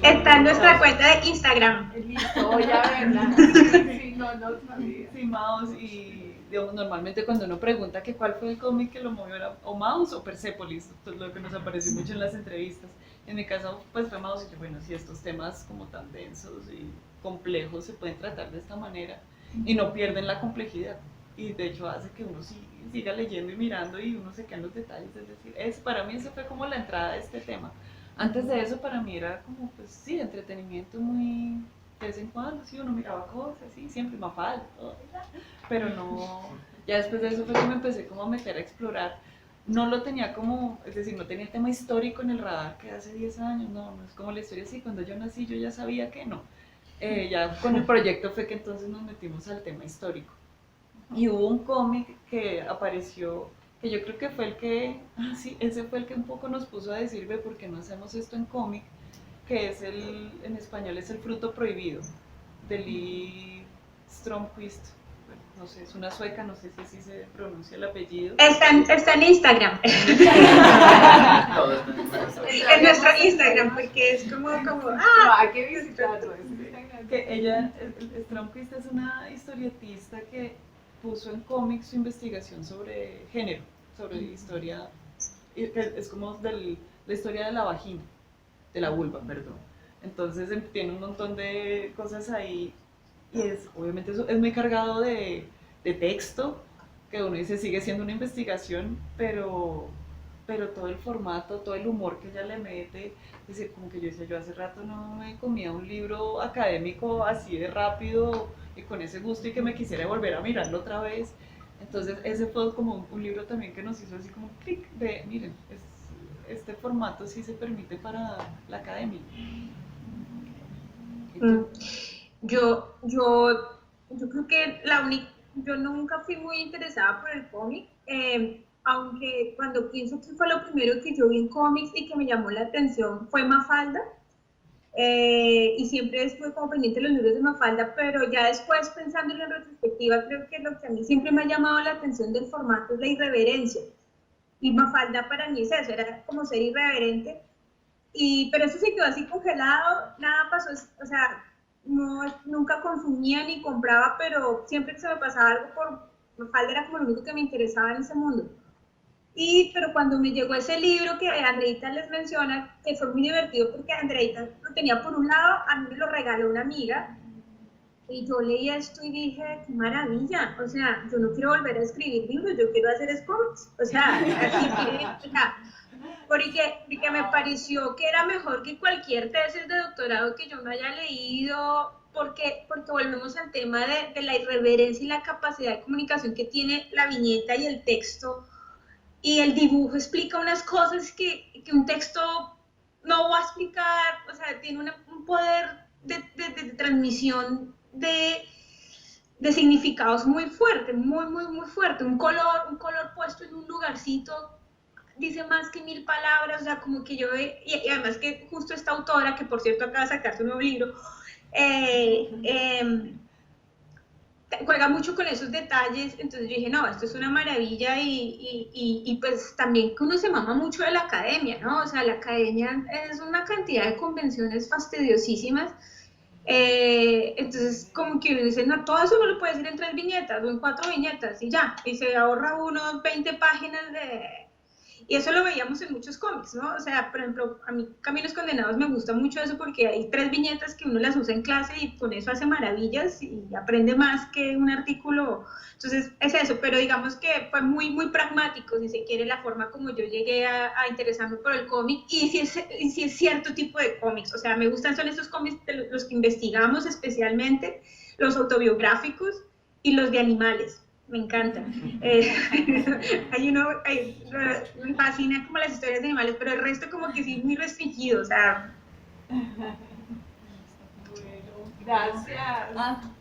Está en nuestra cuenta de Instagram. Listo, voy a verla. Sí, no sabía. Sí, Maus, y digamos, normalmente cuando uno pregunta que cuál fue el cómic que lo movió era o Maus o Persepolis, esto es lo que nos apareció mucho en las entrevistas. En mi caso, pues fue Maus y yo, bueno, si estos temas como tan densos y complejos se pueden tratar de esta manera y no pierden la complejidad. Y de hecho hace que uno siga leyendo y mirando y uno se queda en los detalles. Es decir, para mí eso fue como la entrada de este tema. Antes de eso para mí era como, pues sí, entretenimiento muy de vez en cuando, sí, uno miraba cosas, sí, siempre Mafalda, todo, pero no, ya después de eso fue que me empecé como a meter a explorar. No lo tenía como, es decir, no tenía el tema histórico en el radar que hace 10 años, no es como la historia así, cuando yo nací yo ya sabía que no. Ya con el proyecto fue que entonces nos metimos al tema histórico. Y hubo un cómic que apareció, que yo creo que fue el que, sí, ese fue el que un poco nos puso a decir, ve, ¿por qué no hacemos esto en cómic? Que es en español es El fruto prohibido, de Lee Stromquist. No sé, es una sueca, no sé si así se pronuncia el apellido. Está en Instagram. Todo está en nuestro En nuestro Instagram, porque es como Hay que visitarlo. Que ella, Stromquist es una historietista que puso en cómics su investigación sobre género, sobre historia, es como la historia de la vagina, de la vulva, perdón. Entonces tiene un montón de cosas ahí y obviamente eso es muy cargado de texto, que uno dice sigue siendo una investigación, pero todo el formato, todo el humor que ella le mete, es decir, como que yo decía, yo hace rato no me comía un libro académico así de rápido y con ese gusto y que me quisiera volver a mirarlo otra vez. Entonces ese fue como un libro también que nos hizo así como clic de, miren, este formato sí se permite para la academia. Yo creo que yo nunca fui muy interesada por el cómic, aunque cuando pienso que fue lo primero que yo vi en cómics y que me llamó la atención fue Mafalda, y siempre estuve como pendiente de los libros de Mafalda, pero ya después pensándolo en retrospectiva, creo que lo que a mí siempre me ha llamado la atención del formato es la irreverencia, y Mafalda para mí es eso, era como ser irreverente, pero eso se quedó así congelado, nada pasó, o sea, no, nunca consumía ni compraba, pero siempre que se me pasaba algo por Mafalda era como lo único que me interesaba en ese mundo. Pero cuando me llegó ese libro que Andreita les menciona, que fue muy divertido porque Andreita lo tenía por un lado, a mí me lo regaló una amiga, y yo leí esto y dije, qué maravilla, o sea, yo no quiero volver a escribir libros, yo quiero hacer cómics, o sea, así porque me pareció que era mejor que cualquier tesis de doctorado que yo no haya leído, porque volvemos al tema de la irreverencia y la capacidad de comunicación que tiene la viñeta y el texto, y el dibujo explica unas cosas que un texto no va a explicar, o sea, tiene un poder de transmisión de significados muy fuerte, muy fuerte, un color puesto en un lugarcito dice más que 1000 palabras, o sea, como que yo, y además que justo esta autora, que por cierto acaba de sacar su nuevo libro, juega mucho con esos detalles, entonces yo dije, no, esto es una maravilla, y pues también que uno se mama mucho de la academia, ¿no? O sea, la academia es una cantidad de convenciones fastidiosísimas, entonces como que uno dice, no, todo eso no lo puede decir en 3 viñetas o en 4 viñetas y ya, y se ahorra uno 20 páginas y eso lo veíamos en muchos cómics, ¿no? O sea, por ejemplo, a mí Caminos Condenados me gusta mucho eso porque hay 3 viñetas que uno las usa en clase y con eso hace maravillas y aprende más que un artículo. Entonces, es eso, pero digamos que fue muy pragmático, si se quiere, la forma como yo llegué a interesarme por el cómic y si es cierto tipo de cómics. O sea, me gustan son esos cómics de los que investigamos especialmente, los autobiográficos y los de animales. Me encanta. Me fascina como las historias de animales, pero el resto como que sí muy restringido, o sea. Bueno, gracias.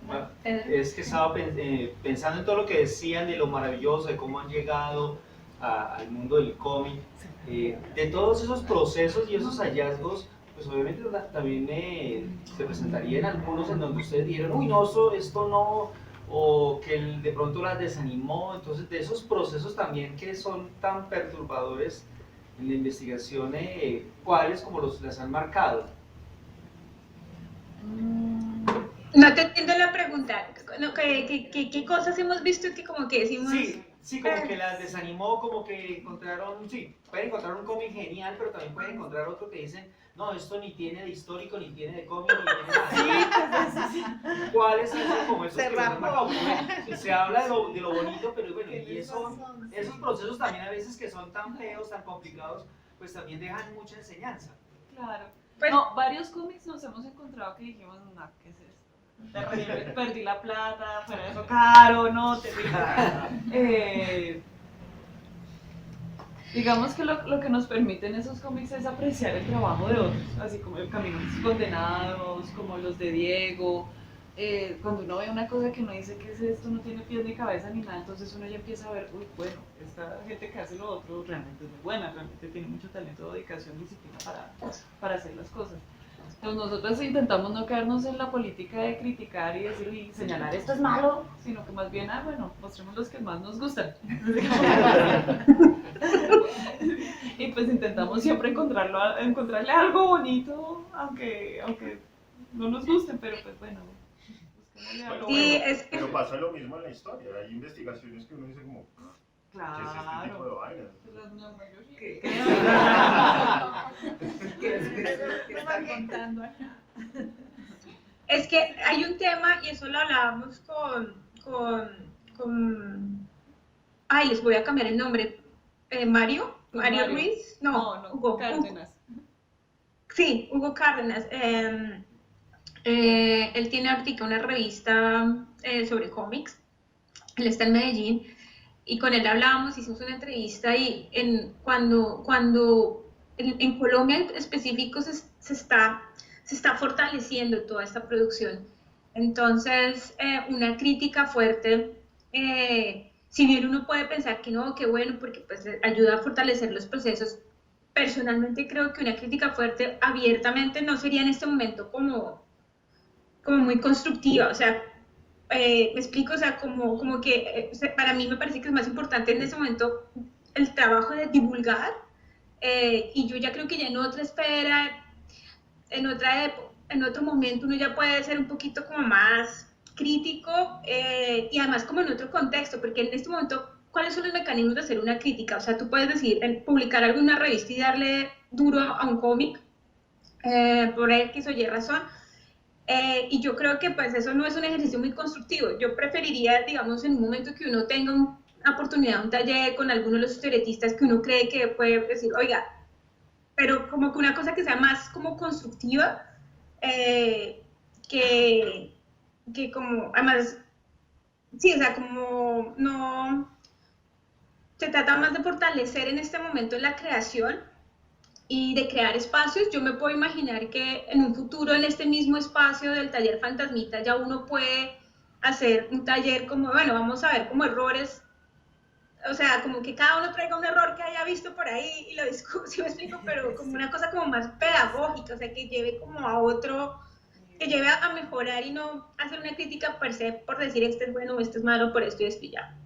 Bueno, es que estaba pensando en todo lo que decían de lo maravilloso, de cómo han llegado al mundo del cómic, de todos esos procesos y esos hallazgos, pues obviamente también se presentarían algunos en donde ustedes dijeron, uy, no, esto no, o que de pronto las desanimó. Entonces, de esos procesos también que son tan perturbadores en la investigación, ¿cuáles como las han marcado? No te entiendo la pregunta. ¿Qué cosas hemos visto que como que decimos? Sí, como que las desanimó, como que encontraron, sí, pueden encontrar un cómic genial, pero también pueden encontrar otro que dicen, no, esto ni tiene de histórico, ni tiene de cómic, ni tiene nada. Sí. ¿Cuáles son como esos que nos han marcado? Se habla de lo bonito, pero bueno, y esos procesos también a veces que son tan feos, tan complicados, pues también dejan mucha enseñanza. Claro. Pues, No, varios cómics nos hemos encontrado que dijimos, no, ¿qué es esto? Terrible, perdí la plata, fuera eso caro, no, terrible. Digamos que lo que nos permiten esos cómics es apreciar el trabajo de otros, así como el Caminos Condenados, como los de Diego. Cuando uno ve una cosa que uno dice que es esto, no tiene pies ni cabeza ni nada, entonces uno ya empieza a ver, uy, bueno, esta gente que hace lo otro realmente es muy buena, realmente tiene mucho talento, dedicación, disciplina para hacer las cosas. Entonces nosotros intentamos no quedarnos en la política de criticar y decir y señalar esto es malo, sino que más bien, bueno, mostremos los que más nos gustan. Y pues intentamos siempre encontrarle algo bonito, aunque no nos gusten, pero pues bueno. Bueno, pero pasa lo mismo en la historia. Hay investigaciones que uno dice como, ¿qué es este tipo de vainas? ¿Qué está contando acá? es que hay un tema, y eso lo hablábamos ay, les voy a cambiar el nombre, Mario Ruiz, no, Hugo Cárdenas. Sí, Hugo Cárdenas. Él tiene ahorita una revista sobre cómics, él está en Medellín, y con él hablábamos, hicimos una entrevista, y cuando en Colombia en específico se está fortaleciendo toda esta producción. Entonces, una crítica fuerte si bien uno puede pensar que no, que bueno, porque pues ayuda a fortalecer los procesos, personalmente creo que una crítica fuerte abiertamente no sería en este momento como muy constructiva, o sea, me explico, o sea, como que para mí me parece que es más importante en ese momento el trabajo de divulgar, y yo ya creo que ya en otra esfera, en otro momento uno ya puede ser un poquito como más crítico, y además como en otro contexto, porque en este momento, ¿cuáles son los mecanismos de hacer una crítica? O sea, tú puedes decir, publicar algo en una revista y darle duro a un cómic, por X o Y razón, y yo creo que pues eso no es un ejercicio muy constructivo. Yo preferiría, digamos, en un momento que uno tenga una oportunidad, un taller con alguno de los historietistas que uno cree que puede decir, oiga, pero como que una cosa que sea más como constructiva, que como, además, sí, o sea, como no, se trata más de fortalecer en este momento la creación y de crear espacios. Yo me puedo imaginar que en un futuro, en este mismo espacio del taller Fantasmita, ya uno puede hacer un taller como, bueno, vamos a ver como errores, o sea, como que cada uno traiga un error que haya visto por ahí y lo discute, ¿sí me explico? Pero como una cosa como más pedagógica, o sea, que lleve como a otro, que lleve a mejorar y no hacer una crítica per se por decir este es bueno o este es malo por esto y esto y ya.